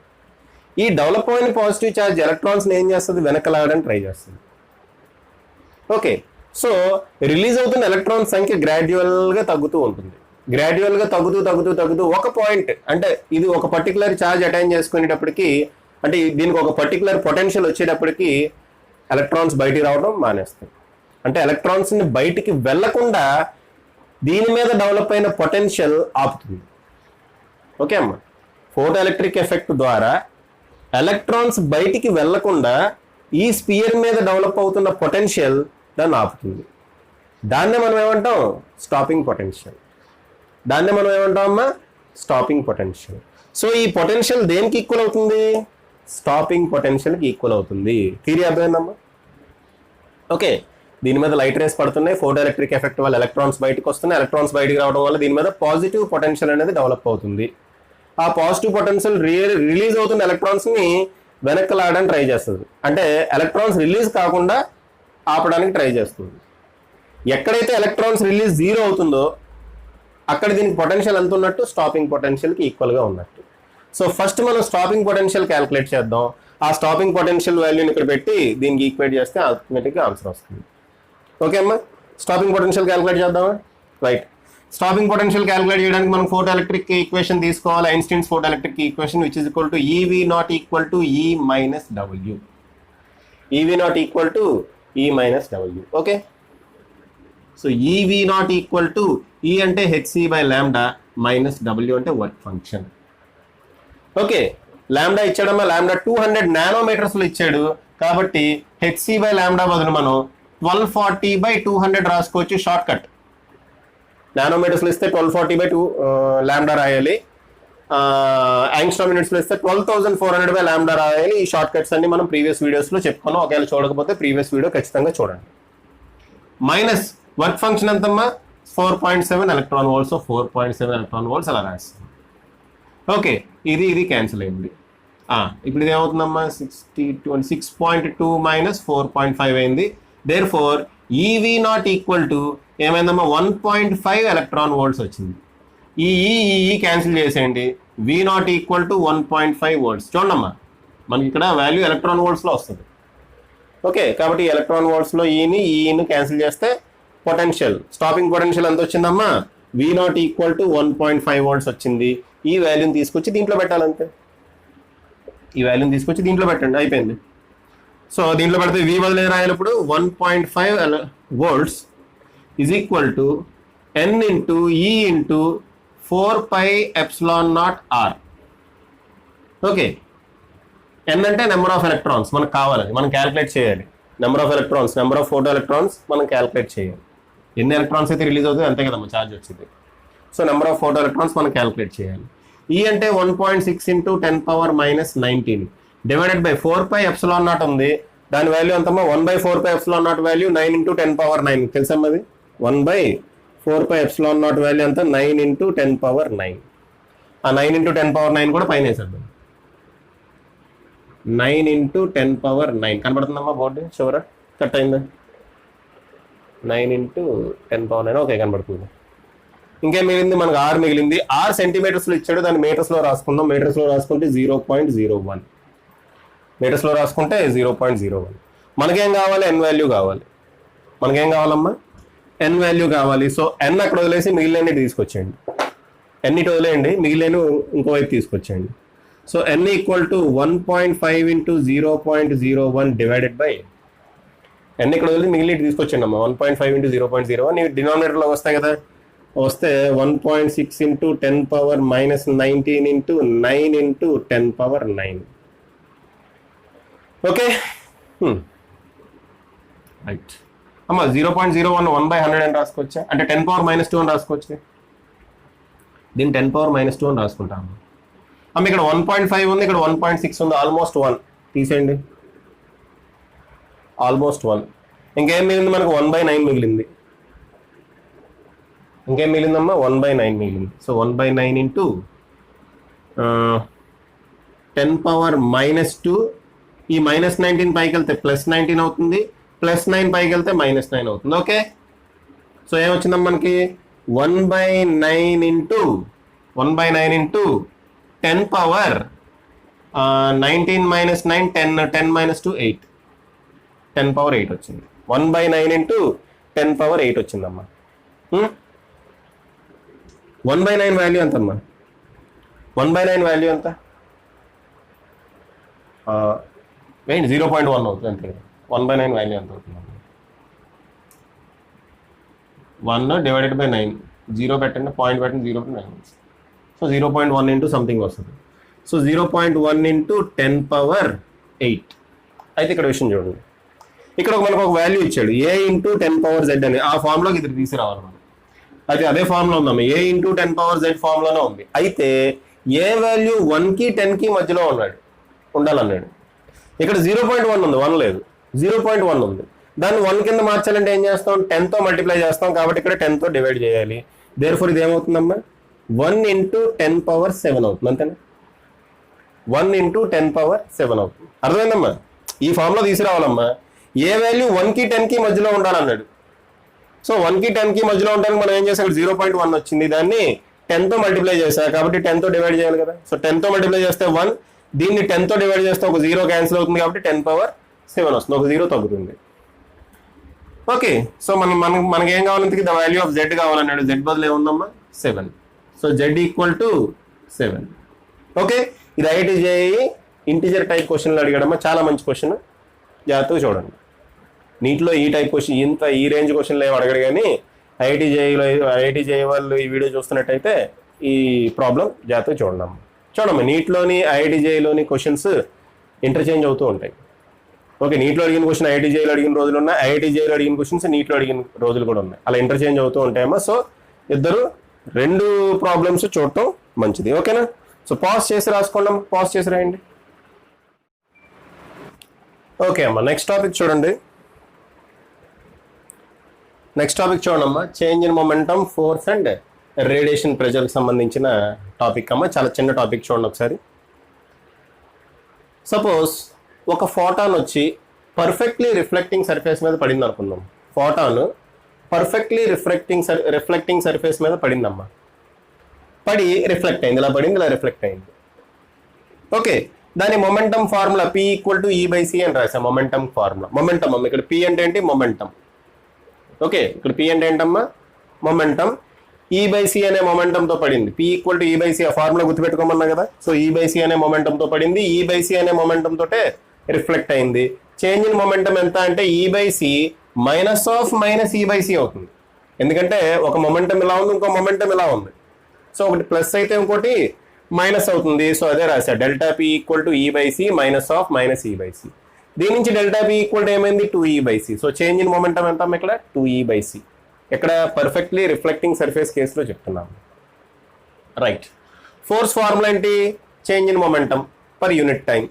ఈ డెవలప్ అయిన పాజిటివ్ ఛార్జ్ ఎలక్ట్రాన్స్ని ఏం చేస్తుంది? వెనక్కి లాగడానికి ట్రై చేస్తుంది. ఓకే, సో రిలీజ్ అవుతున్న ఎలక్ట్రాన్స్ సంఖ్య గ్రాడ్యువల్గా తగ్గుతూ ఉంటుంది. తగ్గుతూ ఒక పాయింట్, అంటే ఇది ఒక పర్టికులర్ ఛార్జ్ అటైన్ చేసుకునేటప్పటికి, అంటే దీనికి ఒక పర్టికులర్ పొటెన్షియల్ వచ్చేటప్పటికి ఎలక్ట్రాన్స్ బయటికి రావడం మానేస్తాయి. అంటే ఎలక్ట్రాన్స్ని బయటికి వెళ్లకుండా దీని మీద డెవలప్ అయిన పొటెన్షియల్ ఆపుతుంది. ఓకే అమ్మా, ఫోటో ఎలక్ట్రిక్ ఎఫెక్ట్ ద్వారా ఎలక్ట్రాన్స్ బయటికి వెళ్లకుండా ఈ స్పియర్ మీద డెవలప్ అవుతున్న పొటెన్షియల్ దాన్ని ఆపుతుంది. దాన్నే మనం ఏమంటాం? Stopping potential. సో ఈ పొటెన్షియల్ దేనికి ఈక్వల్ అవుతుంది? స్టాపింగ్ పొటెన్షియల్కి ఈక్వల్ అవుతుంది. థియరీ అర్థమైందమ్మా? ఓకే, దీని మీద లైట్ రేస్ పడుతున్నాయి, ఫోటో ఎలక్ట్రిక్ ఎఫెక్ట్ వల్ల ఎలక్ట్రాన్స్ బయటకు వస్తున్నాయి. ఎలక్ట్రాన్స్ బయటకు రావడం వల్ల దీని మీద పాజిటివ్ పొటెన్షియల్ అనేది డెవలప్ అవుతుంది. ఆ పాజిటివ్ పొటెన్షియల్ రిలీజ్ అవుతున్న ఎలక్ట్రాన్స్ని వెనక్కి లాగడానికి ట్రై చేస్తుంది. అంటే ఎలక్ట్రాన్స్ రిలీజ్ కాకుండా ఆపడానికి ట్రై చేస్తుంది. ఎక్కడైతే ఎలక్ట్రాన్స్ రిలీజ్ 0 అవుతుందో అక్కడ దీనికి పొటెన్షియల్ ఎంత ఉన్నట్టు? స్టాపింగ్ పొటెన్షియల్కి ఈక్వల్గా ఉన్నట్టు. సో ఫస్ట్ మనం స్టాపింగ్ పొటెన్షియల్ క్యాలిక్యులేట్ చేద్దాం. ఆ స్టాపింగ్ పొటెన్షియల్ వాల్యూని ఇక్కడ పెట్టి దీనికి ఈక్వేట్ చేస్తే ఆటోమేటిక్గా ఆన్సర్ వస్తుంది. ఓకే అమ్మా, స్టాపింగ్ పొటెన్షియల్ క్యాలిక్యులేట్ చేద్దామా? రైట్. స్టాపింగ్ పొటెన్షియల్ క్యాలిక్యులేట్ చేయడానికి మనం ఫోటో ఎలక్ట్రిక్ ఈక్వేషన్ తీసుకోవాలి. Einstein's photo electric equation which is equal to E V not equal to E minus W. E V not equal to E minus W. Okay, so E V not equal to E అంటే h c by lambda minus W అంటే work function. Okay, lambda ఇచ్చాడమ్మా, ల్యాండా 200 నానోమీటర్స్లో ఇచ్చాడు కాబట్టి h c by ల్యాండా బదులు మనం 1240/200 రాసుకోవచ్చు. Short cut. నానోమీటర్స్లో ఇస్తే 1240/2 ల్యాండా రాయాలి. యాంగ్స్ట్రామ్ యూనిట్స్లో ఇస్తే 12,400 ల్యాండా రాయాలి. ఈ షార్ట్ కట్స్ అన్ని మనం ప్రీవియస్ వీడియోస్లో చెప్పుకున్నాం. ఒకవేళ చూడకపోతే ప్రీవియస్ వీడియో ఖచ్చితంగా చూడండి. మైనస్ వర్క్ ఫంక్షన్ ఎంతమ్మా? 4.7 ఎలక్ట్రాన్ వోల్ట్స్. 4.7 ఎలక్ట్రాన్ వోల్ట్స్ అలా రాస్తాం. ఓకే, ఇది క్యాన్సిల్ అయింది. ఇప్పుడు ఇది ఏమవుతుందమ్మా? 6.2 మైనస్ 4.5 అయింది. Therefore eV not equal to ఏమైందమ్మా? 1.5 ఎలక్ట్రాన్ వోల్ట్స్ వచ్చింది. ఈ క్యాన్సిల్ చేసేయండి. V not equal to 1.5 volts. చూడమ్మా, మనకి ఇక్కడ వాల్యూ ఎలక్ట్రాన్ వోల్ట్స్లో వస్తుంది. ఓకే, కాబట్టి ఎలక్ట్రాన్ వోల్ట్స్లో ఈని క్యాన్సిల్ చేస్తే పొటెన్షియల్, స్టాపింగ్ పొటెన్షియల్ ఎంత వచ్చిందమ్మా? V not equal to 1.5 volts వచ్చింది. ఈ వాల్యూని తీసుకొచ్చి దీంట్లో పెట్టాలంతే. ఈ వాల్యూని తీసుకొచ్చి దీంట్లో పెట్టండి, అయిపోయింది. సో దీంట్లో పెడితే వి బదులు రాయాలప్పుడు 1.5 volts is equal to N into E into 4πε0 R. Okay, N అంటే నెంబర్ ఆఫ్ ఎలక్ట్రాన్స్ మనకు కావాలి, మనం క్యాలిక్యులేట్ చేయాలి. Number of electrons, number of photo electrons మనం క్యాలిక్యులేట్ చేయాలి. ఎన్ని ఎలక్ట్రాన్స్ అయితే రిలీజ్ అవుతుంది అంతే కదమ్మా ఛార్జ్ వచ్చింది. So number of photo electrons మనం క్యాలిక్యులేట్ చేయాలి. ఈ అంటే 1.6 ఇంటూ 10⁻⁻19 డివైడెడ్ బై 4πε0 ఉంది. దాని వాల్యూ ఎంతమ్మా? 1/4πε0 వాల్యూ 9 ఇంటూ 10⁻9 తెలుసమ్మా? అది 1/4πε0 వాల్యూ అంతా 9 ఇంటూ 10⁻9. ఆ 9 ఇంటూ 10⁻9 కూడా పైన వేసేద్దాం. 9 ఇంటూ 10⁻9 కనబడుతుందమ్మా బోర్డు? చివర కట్ అయిందా? 9 ఇంటూ 10⁻9 ఓకే కనబడుతుంది. ఇంకేం మిగిలింది మనకు? ఆర్ మిగిలింది. ఆర్ సెంటీమీటర్స్లో ఇచ్చాడు, దాన్ని మీటర్స్లో రాసుకుందాం. మీటర్స్లో రాసుకుంటే 0.01. మీటర్స్లో రాసుకుంటే 0.01. మనకేం కావాలి? ఎన్ వాల్యూ కావాలి. మనకేం కావాలమ్మా? ఎన్ వాల్యూ కావాలి. సో ఎన్ అక్కడ వదిలేసి మిగిలిన తీసుకొచ్చేయండి. ఎన్నిటి వదిలేయండి, మిగిలిన ఇంకోవైపు తీసుకొచ్చేయండి. So N equal to 1.5 into 0.01 divided by N ఇక్కడ వదిలి మిగిలిన తీసుకొచ్చేయండి అమ్మా. 1.5 ఇంటూ 0.01 డినామినేటర్లో వస్తాయి కదా, వస్తే 1.6 into 10⁻⁻19 into 9 into 10⁻9. Okay right అమ్మా. 0.01 1/100 అని రాసుకోవచ్చా? అంటే 10⁻⁻2 అని రాసుకోవచ్చు. దీన్ని 10⁻⁻2 అని రాసుకుంటాము అమ్మ. ఇక్కడ 1.5 ఉంది, ఇక్కడ 1.6 ఉంది, ఆల్మోస్ట్ 1 తీసేయండి. ఆల్మోస్ట్ 1. ఇంకేం మిగిలింది మనకు? 1/9 మిగిలింది. ఇంకేం మిగిలిందమ్మా? 1/9 మిగిలింది. So 1/9 into 10⁻⁻2. ఈ -19 పైకి వెళ్తే +19 అవుతుంది, +9 పైకి వెళ్తే -9 అవుతుంది. ఓకే, సో ఏమొచ్చిందమ్మా మనకి? 1/9 ఇంటూ 10⁻19 - 9 10 - 2 8 10⁻8 వచ్చింది. 1/9 ఇంటూ 10⁻8 వచ్చిందమ్మా. 1/9 వాల్యూ ఎంతమ్మా? 1/9 వాల్యూ ఎంత? వేయండి, 0.1 అవుతుంది అంతే. 1/9 వాల్యూ ఎంత అవుతుంది? 1 డివైడెడ్ బై 9. 0 పెట్టండి, పాయింట్ పెట్టండి, 0.9. సో 0.1 ఇంటూ సంథింగ్ వస్తుంది. So 0.1 into 10⁻8. అయితే ఇక్కడ విషయం చూడండి, ఇక్కడ మనకు ఒక వాల్యూ ఇచ్చాడు a ఇంటూ 10⁻z అని. ఆ ఫామ్లోకి ఇది తీసుకురావాలి మనం. అయితే అదే ఫామ్లో ఉందమ్మా, a ఇంటూ 10⁻z ఫామ్లోనే ఉంది. అయితే ఏ వాల్యూ 1కి 10కి మధ్యలో ఉండాలన్నాడు. ఇక్కడ 0.1 ఉంది, 1 లేదు. 0.1 ఉంది, దాన్ని 1 కింద మార్చాలంటే ఏం చేస్తాం? 10తో మల్టిప్లై చేస్తాం. కాబట్టి ఇక్కడ 10తో డివైడ్ చేయాలి. దేర్ ఫోర్ ఇది ఏమవుతుందమ్మా? 1 ఇంటూ 10⁻7 అవుతుంది అంతేనా? 1 ఇంటూ 10⁻7 అవుతుంది. అర్థమైందమ్మా? ఈ ఫామ్లో తీసుకురావాలమ్మా. ఏ వాల్యూ 1కి 10కి మధ్యలో ఉండాలన్నాడు. సో 1కి 10కి మధ్యలో ఉండడానికి మనం ఏం చేసాం? 0.1 వచ్చింది, దాన్ని 10తో మల్టిప్లై చేశా కాబట్టి 10తో డివైడ్ చేయాలి కదా. సో 10తో మల్టిప్లై చేస్తే 1, దీన్ని 10తో డివైడ్ చేస్తే ఒక 0 క్యాన్సిల్ అవుతుంది కాబట్టి 10⁻7 వస్తుంది, ఒక 0 తగ్గుతుంది. ఓకే, సో మనకి ఏం కావాలంటే ద వాల్యూ ఆఫ్ జెడ్ కావాలన్నాడు. జెడ్ బదులు ఏముందమ్మా 7. So Z equal to 7. Okay, ఇది IIT-JEE ఇంటిజర్ టైప్ క్వశ్చన్లు అడిగాడమ్మా, చాలా మంచి క్వశ్చన్, జాగ్రత్తగా చూడండి. నీటిలో ఈ టైప్ క్వశ్చన్ ఈ రేంజ్ క్వశ్చన్లు ఏమి అడగడు, కానీ IIT-JEE వాళ్ళు ఈ వీడియో చూస్తున్నట్టయితే ఈ ప్రాబ్లం జాగ్రత్తగా చూడమ్మా. నీటిలోని IIT-JEE క్వశ్చన్స్ ఇంటర్చేంజ్ అవుతూ ఉంటాయి. ఓకే, నీటిలో అడిగిన క్వశ్చన్ IIT-JEE అడిగిన రోజులు ఉన్నాయి, IIT-JEE అడిగిన క్వశ్చన్స్ నీటిలో అడిగిన రోజులు కూడా ఉన్నాయి. అలా ఇంటర్చేంజ్ అవుతూ ఉంటాయమ్మా. సో ఇద్దరు 2 ప్రాబ్లమ్స్ చూడటం మంచిది. ఓకేనా? సో పాజ్ చేసి రాసుకోండి, పాజ్ చేసి రాయండి. ఓకే అమ్మా, నెక్స్ట్ టాపిక్ చూడండి. చూడమ్మా, change in momentum, force and radiation ప్రెజర్కి సంబంధించిన టాపిక్ అమ్మా. చాలా చిన్న టాపిక్ చూడండి ఒకసారి. సపోజ్ ఒక ఫోటాన్ వచ్చి పర్ఫెక్ట్లీ రిఫ్లెక్టింగ్ సర్ఫేస్ మీద పడింది అనుకుందాం. ఫోటాన్ పర్ఫెక్ట్లీ రిఫ్లెక్టింగ్ సర్ఫేస్ మీద పడిందమ్మా. పడి రిఫ్లెక్ట్ అయింది, ఇలా పడింది, ఇలా రిఫ్లెక్ట్ అయింది. ఓకే, దాని మొమెంటమ్ ఫార్ములా P = E/c అని రాసా. మొమెంటమ్ ఫార్ములా, మొమెంటమ్ అమ్మ. ఇక్కడ P అంటే ఏంటి? మొమెంటమ్. ఓకే, ఇక్కడ P అంటే ఏంటమ్మా? మొమెంటమ్. E/c అనే మొమెంటంతో పడింది. P = E/c, ఆ ఫార్ములా గుర్తుపెట్టుకోమన్నా కదా. సో E/c అనే మొమెంటంతో పడింది, E/c అనే మొమెంటం తోటే రిఫ్లెక్ట్ అయింది. చేంజ్ ఇన్ మొమెంటం ఎంత అంటే E/c -E/c అవుతుంది. ఎందుకంటే ఒక మొమెంటం ఇలా ఉంది, ఇంకో మొమెంటం ఇలా ఉంది. సో ఒకటి ప్లస్ అయితే ఇంకోటి మైనస్ అవుతుంది. సో అదే రాశా, ΔP = E/c -E/c. దీని నుంచి ΔP ఏమైంది? 2E/c. So change in momentum ఎంత ఇక్కడ? 2E/c. ఇక్కడ పర్ఫెక్ట్లీ రిఫ్లెక్టింగ్ సర్ఫేస్ కేసులో చెప్తున్నాము. రైట్. ఫోర్స్ ఫార్ములా ఏంటి? Change in momentum per unit time.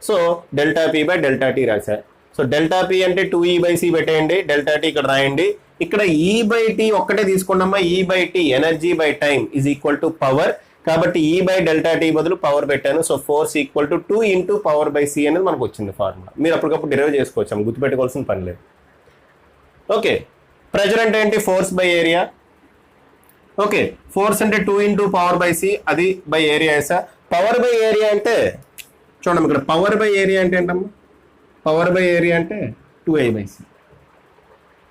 So ΔP/ΔT రాశా. సో ΔP అంటే 2E/c పెట్టేయండి, ΔT ఇక్కడ రాయండి. ఇక్కడ E/t ఒక్కటే తీసుకోండమ్మా. E/t energy by time is equal to power, కాబట్టి E/ΔT బదులు పవర్ పెట్టాను. సో ఫోర్స్ = 2 × పవర్/c అనేది మనకు వచ్చింది ఫార్ములా. మీరు అప్పటికప్పుడు డిరైవ్ చేసుకోవచ్చు, గుర్తుపెట్టుకోవాల్సిన పని లేదు. ఓకే, ప్రెజర్ అంటే ఏంటి? Force by area. Okay, force అంటే 2 × పవర్/c, అది బై ఏరియా వేసా. పవర్ బై ఏరియా అంటే చూడండి, ఇక్కడ పవర్ బై ఏరియా అంటే ఏంటమ్మా? పవర్ బై ఏరియా అంటే 2A/c.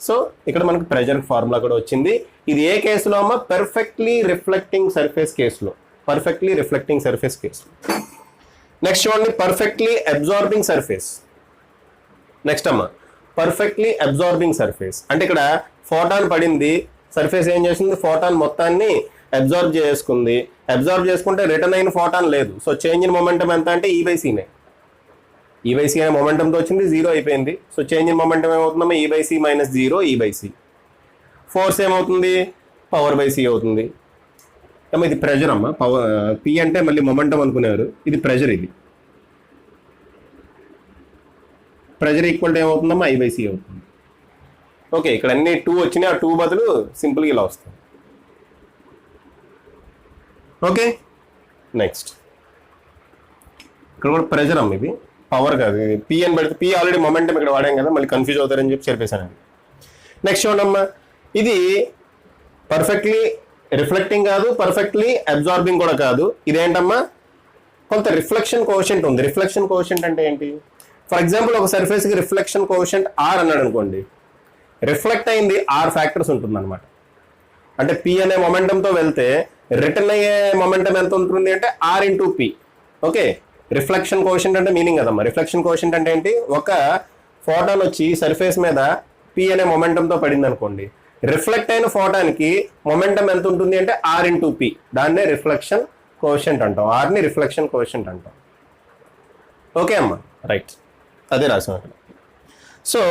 సో ఇక్కడ మనకు ప్రెజర్ ఫార్ములా కూడా వచ్చింది. ఇది ఏ కేసులో అమ్మా? పర్ఫెక్ట్లీ రిఫ్లెక్టింగ్ సర్ఫేస్ కేసులో. నెక్స్ట్ చూడండి, పర్ఫెక్ట్లీ అబ్జార్బింగ్ సర్ఫేస్. నెక్స్ట్ అమ్మా, పర్ఫెక్ట్లీ అబ్జార్బింగ్ సర్ఫేస్ అంటే ఇక్కడ ఫోటాన్ పడింది, సర్ఫేస్ ఏం చేసింది? ఫోటాన్ మొత్తాన్ని అబ్జార్బ్ చేసుకుంది. అబ్జార్బ్ చేసుకుంటే రిటర్న్ అయిన ఫోటాన్ లేదు. సో చేంజ్ ఇన్ మొమెంటం ఎంత అంటే E/c-నే. E/c అనే మొమెంటంతో వచ్చింది, 0 అయిపోయింది. సో చేంజ్ ఇన్ మొమెంటం ఏమవుతుందమ్మా? E/c - 0 E/c. ఫోర్స్ ఏమవుతుంది? పవర్/c అవుతుంది. అమ్మ ఇది ప్రెజర్ అమ్మా. P అంటే మళ్ళీ మొమెంటం అనుకునేవారు, ఇది ప్రెజర్. ఇది ప్రెజర్ ఈక్వల్ ఏమవుతుందమ్మా? I/c అవుతుంది. ఓకే, ఇక్కడ అన్ని 2 వచ్చినాయి, ఆ 2 బదులు సింపుల్గా ఇలా వస్తుంది. ఓకే, నెక్స్ట్ ఇక్కడ కూడా ప్రెజర్ అమ్మ. ఇది పవర్ కాదు, P అని పెడితే P ఆల్రెడీ మొమెంటం ఇక్కడ వాడాం కదా, మళ్ళీ కన్ఫ్యూజ్ అవుతారని చెప్పి చెప్పేశాను. నెక్స్ట్ చూడమ్మా, ఇది పర్ఫెక్ట్లీ రిఫ్లెక్టింగ్ కాదు, పర్ఫెక్ట్లీ అబ్జార్బింగ్ కూడా కాదు. ఇదేంటమ్మా? కొంత రిఫ్లెక్షన్ కోఎఫిషియంట్ ఉంది. రిఫ్లెక్షన్ కోఎఫిషియంట్ అంటే ఏంటి? ఫర్ ఎగ్జాంపుల్ ఒక సర్ఫేస్కి రిఫ్లెక్షన్ కోఎఫిషియంట్ R అన్నాడు అనుకోండి, రిఫ్లెక్ట్ అయింది R ఫ్యాక్టర్స్ ఉంటుంది అనమాట. అంటే P అనే మొమెంటంతో వెళ్తే రిటర్న్ అయ్యే మొమెంటం ఎంత ఉంటుంది అంటే R × P. Okay, reflection coefficient అంటే మీనింగ్ కదమ్మా. రిఫ్లెక్షన్ కోఎఫిషియంట్ అంటే ఏంటి? ఒక ఫోటాన్ వచ్చి సర్ఫేస్ మీద P అనే మొమెంటంతో పడింది అనుకోండి, రిఫ్లెక్ట్ అయిన ఫోటాన్కి మొమెంటం ఎంత ఉంటుంది అంటే R × P. దాన్నే రిఫ్లెక్షన్ కోఎఫిషియంట్ అంటాం, Rని రిఫ్లెక్షన్ కోఎఫిషియంట్ అంటాం. ఓకే అమ్మా, రైట్, అదే రాసాం అక్కడ. సో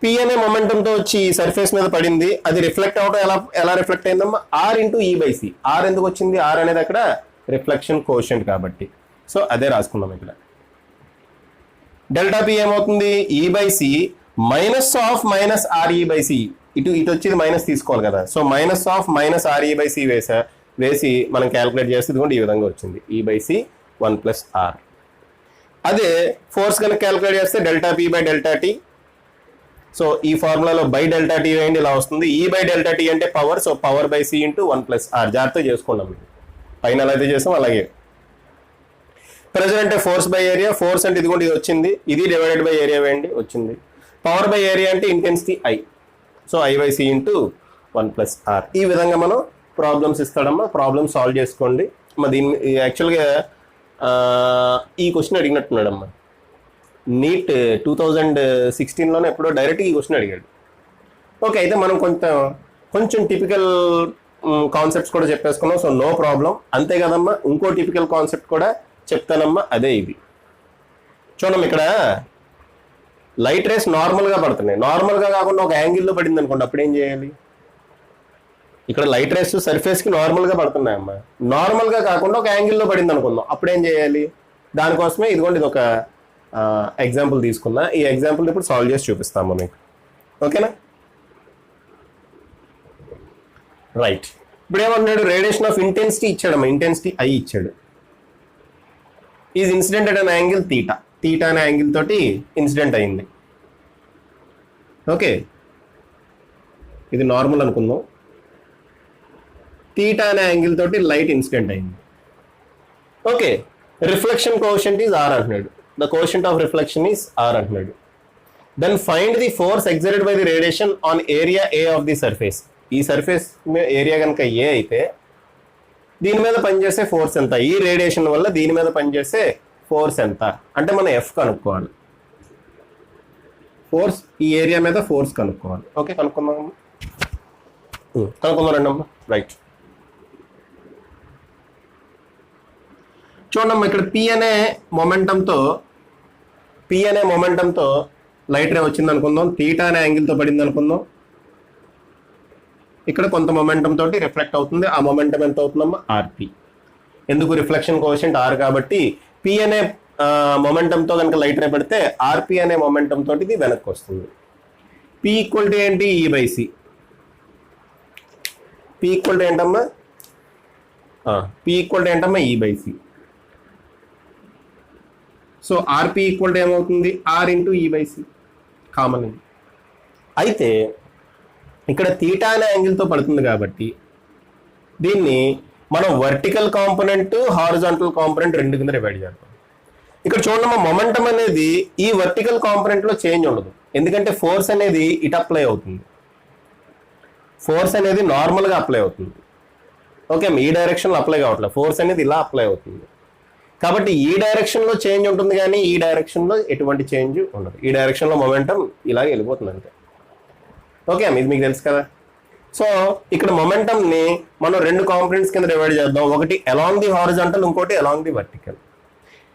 P అనే మొమెంటంతో వచ్చి సర్ఫేస్ మీద పడింది, అది రిఫ్లెక్ట్ అవడం ఎలా రిఫ్లెక్ట్ అయిందమ్మా? R × E/c. R ఎందుకు వచ్చింది? R అనేది అక్కడ రిఫ్లెక్షన్ కోఎఫిషియంట్ కాబట్టి. సో అదే రాసుకుందాం ఇక్కడ. ΔP ఏమవుతుంది? E/c -(-RE/c). ఇటు వచ్చేది మైనస్ తీసుకోవాలి కదా. సో -(-RE/c) వేసి మనం క్యాలిక్యులేట్ చేస్తే ఇదిగోండి ఈ విధంగా వచ్చింది, E/c 1 + R. అదే ఫోర్స్ కనుక క్యాలిక్యులేట్ చేస్తే ΔP/ΔT సో ఈ ఫార్ములాలో బై డెల్టా టీ వేయండి, ఇలా వస్తుంది. ఈ బై డెల్టా టీ అంటే power, so power by C into 1+r. జాగ్రత్తగా చేసుకున్నాం, పైన ఎలా అయితే చేస్తాం అలాగే. ప్రెజర్ అంటే ఫోర్స్ బై ఏరియా, ఫోర్స్ అంటే ఇదిగోండి ఇది వచ్చింది, ఇది డివైడెడ్ బై ఏరియా వేయండి వచ్చింది. పవర్ బై ఏరియా అంటే intensity I, so I by C into 1+r. ఈ విధంగా మనం ప్రాబ్లమ్స్ ఇస్తాడమ్మా, ప్రాబ్లమ్ సాల్వ్ చేసుకోండి. దీన్ని యాక్చువల్గా ఈ క్వశ్చన్ అడిగినట్టున్నాడమ్మా, నీట్ 2016లోనే ఎప్పుడో డైరెక్ట్ ఈ క్వశ్చన్ అడిగాడు. ఓకే, అయితే మనం కొంచెం టిపికల్ కాన్సెప్ట్స్ కూడా చెప్పేసుకున్నాం, సో నో ప్రాబ్లం. అంతే కదమ్మా, ఇంకో టిపికల్ కాన్సెప్ట్ కూడా చెప్తానమ్మా, అదే ఇది. చూడమ్మా, ఇక్కడ లైట్ రేస్ నార్మల్గా పడుతున్నాయి, నార్మల్గా కాకుండా ఒక యాంగిల్లో పడింది అనుకోండి, అప్పుడు ఏం చేయాలి? ఇక్కడ లైట్ రేస్ సర్ఫేస్కి నార్మల్గా పడుతున్నాయమ్మా, నార్మల్గా కాకుండా ఒక యాంగిల్లో పడింది అనుకుందాం, అప్పుడు ఏం చేయాలి? దానికోసమే ఇదిగోండి ఇది ఒక ఎగ్జాంపుల్ తీసుకున్నా. ఈ ఎగ్జాంపుల్ ఇప్పుడు సాల్వ్ చేసి చూపిస్తాము మీకు, ఓకేనా? రైట్, ఇప్పుడు ఏమన్నాడు? రేడియేషన్ ఆఫ్ ఇంటెన్సిటీ ఇచ్చాడమ్మా, ఇంటెన్సిటీ ఐ ఇచ్చాడు. Is incident at an angle theta, theta అనే యాంగిల్ తోటి ఇన్సిడెంట్ అయింది. ఓకే, ఇది నార్మల్ అనుకుందాం. తీటా అనే యాంగిల్ తోటి లైట్ ఇన్సిడెంట్ అయింది. Okay, reflection coefficient is R అంటున్నాడు, the coefficient of reflection is R అంటున్నాడు. Then find the force exerted by the radiation on area A of the surface. ఈ surface area కనుక A అయితే దీని మీద పనిచేసే ఫోర్స్ ఎంత, ఈ రేడియేషన్ వల్ల దీని మీద పనిచేసే ఫోర్స్ ఎంత అంటే మనం ఎఫ్ కనుక్కోవాలి. ఫోర్స్, ఈ ఏరియా మీద ఫోర్స్ కనుక్కోవాలి. ఓకే, కనుక్కుందాం రండి అమ్మా. రైట్, చూడమ్మా, ఇక్కడ పి అనే మొమెంటంతో లైట్ రే వచ్చింది అనుకుందాం, తీటా అనే యాంగిల్తో పడింది అనుకుందాం. ఇక్కడ కొంత మొమెంటం తోటి రిఫ్లెక్ట్ అవుతుంది, ఆ మొమెంటం ఎంత అవుతుందమ్మా? ఆర్పి. ఎందుకు? రిఫ్లెక్షన్ కోఎఫిషియంట్ ఆర్ కాబట్టి పి అనే మొమెంటంతో కనుక లైట్ రే పడితే ఆర్పి అనే మొమెంటం తోటి ఇది వెనక్కి వస్తుంది. పి ఈక్వల్ టు ఏంటి? E by C. P equal to ఏంటమ్మా? E by C. So RP equal to ఏమవుతుంది? R into E by C, common. అయితే ఇక్కడ తీటా అనే యాంగిల్తో పడుతుంది కాబట్టి దీన్ని మనం వర్టికల్ కాంపోనెంట్, హారిజాంటల్ కాంపోనెంట్ రెండు కింద డివైడ్ చేద్దాం. ఇక్కడ చూడమ్మా, మొమెంటం అనేది ఈ వర్టికల్ కాంపోనెంట్లో చేంజ్ ఉండదు, ఎందుకంటే ఫోర్స్ అనేది ఇటు అప్లై అవుతుంది, ఫోర్స్ అనేది నార్మల్గా అప్లై అవుతుంది. ఓకే, ఈ డైరెక్షన్లో అప్లై కావట్లేదు, ఫోర్స్ అనేది ఇలా అప్లై అవుతుంది. కాబట్టి ఈ డైరెక్షన్లో చేంజ్ ఉంటుంది కానీ ఈ డైరెక్షన్లో ఎటువంటి చేంజ్ ఉండదు. ఈ డైరెక్షన్లో మొమెంటం ఇలాగే వెళ్ళిపోతుంది అంతే. ఓకే, ఇది మీకు తెలుసు కదా. సో ఇక్కడ మొమెంటంని మనం రెండు కాంపోనెంట్స్ కింద డివైడ్ చేద్దాం. ఒకటి అలాంగ్ ది హారిజాంటల్, ఇంకోటి along the vertical.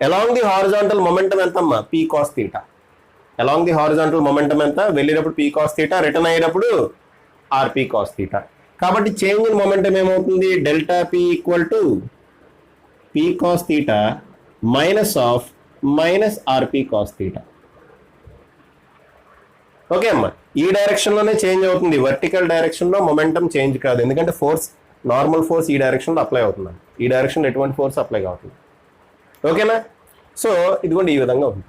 Along the horizontal momentum ఎంతమ్మా? P cos theta. Along the horizontal momentum ఎంత? వెళ్ళేటప్పుడు పీ కాస్ తీటా, రిటర్న్ అయ్యేటప్పుడు ఆర్పీ కాస్ తీటా. కాబట్టి చేంజ్ ఇన్ మొమెంటం ఏమవుతుంది? Delta P equal to P cos theta minus R P cos theta. Okay అమ్మా, ఈ డైరెక్షన్లోనే change అవుతుంది, వర్టికల్ డైరెక్షన్లో మొమెంటం చేంజ్ కాదు, ఎందుకంటే ఫోర్స్, నార్మల్ ఫోర్స్ ఈ డైరెక్షన్లో అప్లై అవుతుంది, ఈ డైరెక్షన్లో ఎటువంటి ఫోర్స్ అప్లై కావుతుంది. ఓకేనా? సో ఇదిగోండి ఈ విధంగా ఉంది.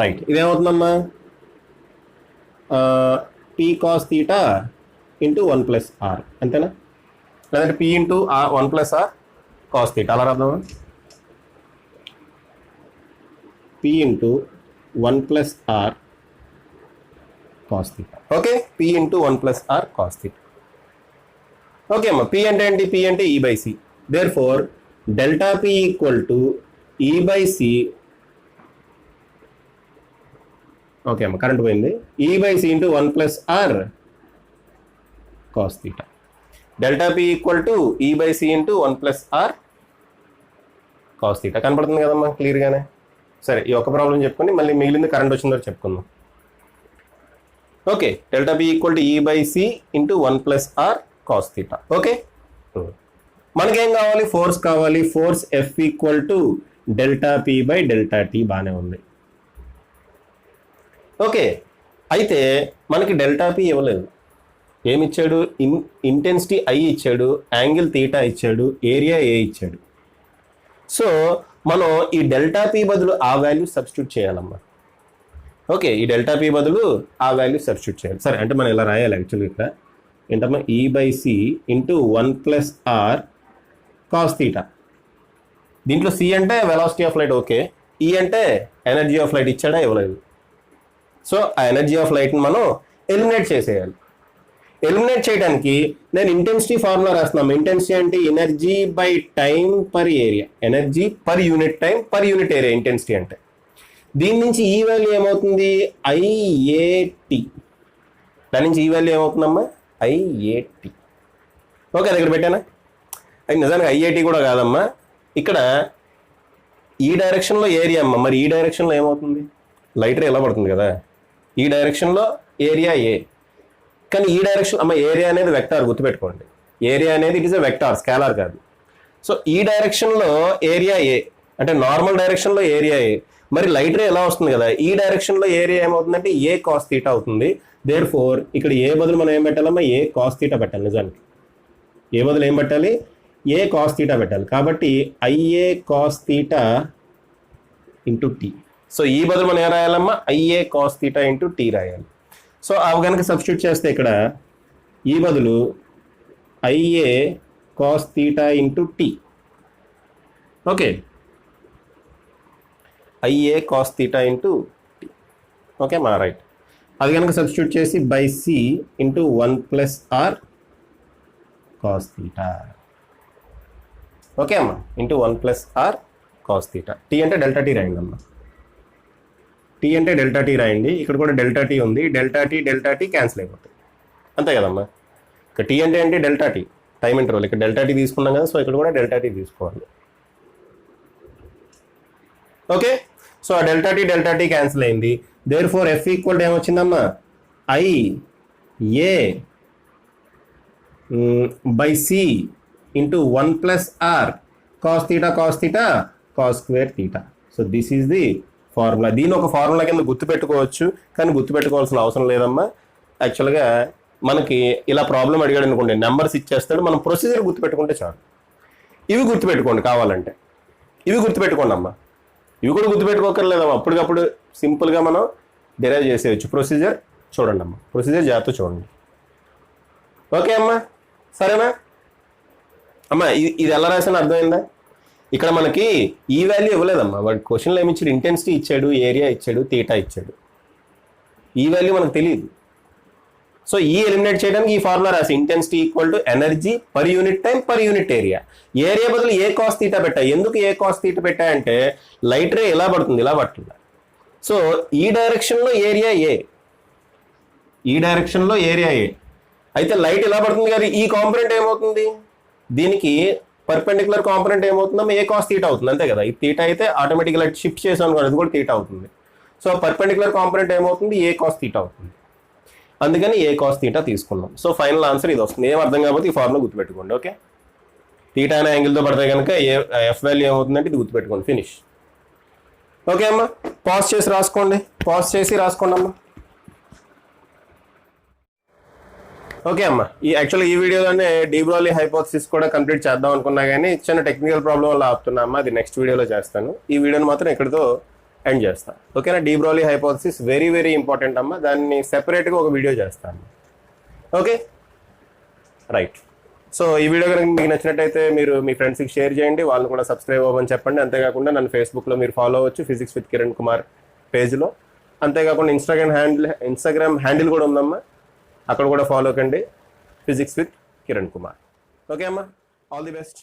రైట్, ఇదేమవుతుందమ్మా? P cos theta into 1+r అంతేనా? లేదంటే P into 1+r cos theta అలా రాద్దామా? P into 1+r cos theta. Okay, P into 1+r cos theta. Okay అమ్మా, పీ అంటే ఏంటి? పీ అంటే E by C. Therefore delta P equal to E by C. Okay అమ్మా, current పోయింది. E by C into 1+r cos theta. Delta P equal to E by C into 1+r cos theta. కనపడుతుంది కదమ్మా క్లియర్గానే? సరే, ఈ ఒక్క problem చెప్పుకొని మళ్ళీ మిగిలింది కరెంట్ వచ్చిన తర్వాత చెప్పుకుందాం. Okay, delta B equal to E by C into 1+r cos theta. Okay, మనకేం కావాలి? ఫోర్స్ కావాలి. Force F equal to delta P by delta T. బాగానే ఉంది. ఓకే, అయితే మనకి డెల్టా పి ఇవ్వలేదు, ఏమిచ్చాడు? ఇంటెన్సిటీ ఐ ఇచ్చాడు, యాంగిల్ తీటా ఇచ్చాడు, ఏరియా ఏ ఇచ్చాడు. సో మనం ఈ డెల్టా పి బదులు ఆ వాల్యూ సబ్స్టిట్యూట్ చేయాలమ్మా. ఓకే, ఈ డెల్టా పి బదులు ఆ వాల్యూ సబ్స్టిట్యూట్ చేయాలి. సరే, అంటే మనం ఇలా రాయాలి యాక్చువల్గా ఇక్కడ ఏంటమ్మా, E/C into 1+R cos theta. దీంట్లో C అంటే velocity of light, okay. E అంటే ఎనర్జీ ఆఫ్ లైట్ ఇచ్చాడా, ఇవ్వలేదు. సో ఆ ఎనర్జీ ఆఫ్ లైట్ని మనం ఎలిమినేట్ చేసేయాలి. ఎలిమినేట్ చేయడానికి నేను ఇంటెన్సిటీ ఫార్ములా రాస్తున్నాను. ఇంటెన్సిటీ అంటే energy by time per area, energy per unit time per unit area intensity అంటే. దీని నుంచి ఈ వాల్యూ ఏమవుతుంది, IAT. దాని నుంచి ఈ వాల్యూ ఏమవుతుందమ్మా, IAT. ఓకే, అది ఇక్కడ పెట్టానా. అది నిజానికి IAT కూడా కాదమ్మా, ఇక్కడ ఈ డైరెక్షన్లో ఏరియా అమ్మ. మరి ఈ డైరెక్షన్లో ఏమవుతుంది, లైట్ రే ఎలా పడుతుంది కదా, ఈ డైరెక్షన్లో ఏరియా A. కానీ ఈ డైరెక్షన్ అమ్మ, ఏరియా అనేది వెక్టార్, గుర్తుపెట్టుకోండి. ఏరియా అనేది it is a vector, scalar కాదు. సో ఈ డైరెక్షన్లో ఏరియా A అంటే నార్మల్ డైరెక్షన్లో ఏరియా A. మరి లైట్ రే ఎలా వస్తుంది కదా, ఈ డైరెక్షన్లో ఏరియా ఏమవుతుందంటే A cos θ అవుతుంది. దేర్ ఫోర్ ఇక్కడ ఏ బదులు మనం ఏం పెట్టాలమ్మా, A cos θ పెట్టాలి. నిజానికి ఏ బదులు ఏం పెట్టాలి, A cos θ పెట్టాలి. కాబట్టి IA cos θ ఇంటూ T. సో ఈ బదులు మనం ఏం రాయాలమ్మా, IA cos θ ఇంటూ T రాయాలి. సో అవి కనుక సబ్స్టిట్యూట్ చేస్తే ఇక్కడ ఈ బదులు IA cos θ into T. Okay, IA cos θ into T. Okay మా రైట్. అది కనుక సబ్స్టిట్యూట్ చేసి by C into 1+R cos θ. Okay అమ్మా, ఇంటూ 1+R cos θ. T అంటే డెల్టా T రాయండి అమ్మా. T అంటే డెల్టా T రాయండి. ఇక్కడ కూడా డెల్టా T ఉంది. డెల్టా T క్యాన్సిల్ అయిపోతుంది, అంతే కదమ్మా. ఇక్కడ T అంటే ఏంటి, డెల్టా T టైం ఇంటర్వల్. ఇక్కడ డెల్టా T తీసుకున్నాం కదా, సో ఇక్కడ కూడా డెల్టా T తీసుకోవాలి. ఓకే, సో ఆ డెల్టా T క్యాన్సిల్ అయింది. దేర్ ఫోర్ F ఈక్వల్ ఏమొచ్చిందమ్మా, IA by C into 1+R cos θ cos square θ. So this is the formula. దీని ఒక ఫార్ములా కింద గుర్తుపెట్టుకోవచ్చు, కానీ గుర్తుపెట్టుకోవాల్సిన అవసరం లేదమ్మా. యాక్చువల్గా మనకి ఇలా ప్రాబ్లం అడిగాడు అనుకోండి, నెంబర్స్ ఇచ్చేస్తాడు, మనం ప్రొసీజర్ గుర్తుపెట్టుకుంటే చాలు. ఇవి గుర్తుపెట్టుకోండి కావాలంటే, ఇవి గుర్తుపెట్టుకోండి అమ్మా. ఇవి కూడా గుర్తుపెట్టుకోకర్లేదమ్మా, అప్పటికప్పుడు సింపుల్గా మనం డిరైవ్ చేసేయచ్చు. ప్రొసీజర్ చూడండి అమ్మా, ప్రొసీజర్ జాగ్రత్త చూడండి. ఓకే అమ్మా, సరేనా అమ్మా. ఇది ఎలా రాసానో అర్థమైందా. ఇక్కడ మనకి ఈ వాల్యూ ఇవ్వలేదమ్మా, వాడి క్వశ్చన్లో ఏమి ఇచ్చాడు, ఇంటెన్సిటీ ఇచ్చాడు, ఏరియా ఇచ్చాడు, తీటా ఇచ్చాడు. ఈ వాల్యూ మనకు తెలియదు. సో ఈ ఎలిమినేట్ చేయడానికి ఈ ఫార్ములా రాసి intensity equal to energy per unit time per unit area. Area బదులు A cos θ పెట్టా. ఎందుకు A cos θ పెట్టా అంటే లైట్ రే ఎలా పడుతుంది, ఇలా పడుతుంది. సో ఈ డైరెక్షన్లో ఏరియా A, ఈ డైరెక్షన్లో ఏరియా A అయితే లైట్ ఇలా పడుతుంది కదా, ఈ కాంపొనెంట్ ఏమవుతుంది, దీనికి పర్పెండిక్యులర్ కాంపొనెంట్ ఏమవుతుందో A cos θ అవుతుంది, అంతే కదా. ఈ తీటా అయితే ఆటోమేటిక్గా లైట్ షిఫ్ట్ చేసాం అనుకోండి, అది కూడా తీటా అవుతుంది. సో పర్పెండిక్యులర్ కాంపొనెంట్ ఏమవుతుంది, A cos θ అవుతుంది. అందుకని A cos θ తీసుకున్నాం. సో ఫైనల్ ఆన్సర్ ఇది వస్తుంది. ఏం అర్థం కాకపోతే ఈ ఫార్ములా గుర్తుపెట్టుకోండి. ఓకే, తీటా అనే యాంగిల్తో పడితే కనుక F వాల్యూ ఏమవుతుందంటే ఇది గుర్తుపెట్టుకోండి. ఫినిష్. ఓకే అమ్మా, పాజ్ చేసి రాసుకోండి, పాజ్ చేసి రాసుకోండి అమ్మా. ఓకే అమ్మా, యాక్చువల్గా ఈ వీడియోలోనే డి బ్రోగ్లీ హైపోథసిస్ కూడా కంప్లీట్ చేద్దాం అనుకున్నా, కానీ చిన్న టెక్నికల్ ప్రాబ్లం వల్ల ఆపుతున్నా అమ్మా. అది నెక్స్ట్ వీడియోలో చేస్తాను. ఈ వీడియోని మాత్రం ఇక్కడితో ఎండ్ చేస్తాను. ఓకేనా. De Broglie hypothesis very very important అమ్మా, దాన్ని సెపరేట్గా ఒక వీడియో చేస్తాను. Okay right. సో ఈ వీడియో కనుక మీకు నచ్చినట్టయితే మీరు మీ ఫ్రెండ్స్కి షేర్ చేయండి, వాళ్ళు కూడా సబ్స్క్రైబ్ అవ్వమని చెప్పండి. అంతేకాకుండా నన్ను ఫేస్బుక్లో మీరు ఫాలో అవ్వచ్చు, ఫిజిక్స్ విత్ కిరణ్ కుమార్ పేజ్లో. అంతేకాకుండా ఇన్స్టాగ్రామ్ హ్యాండిల్ కూడా ఉందమ్మా, అక్కడ కూడా ఫాలో కండి, physics with Kiran Kumar. Okay అమ్మా, ఆల్ ది బెస్ట్.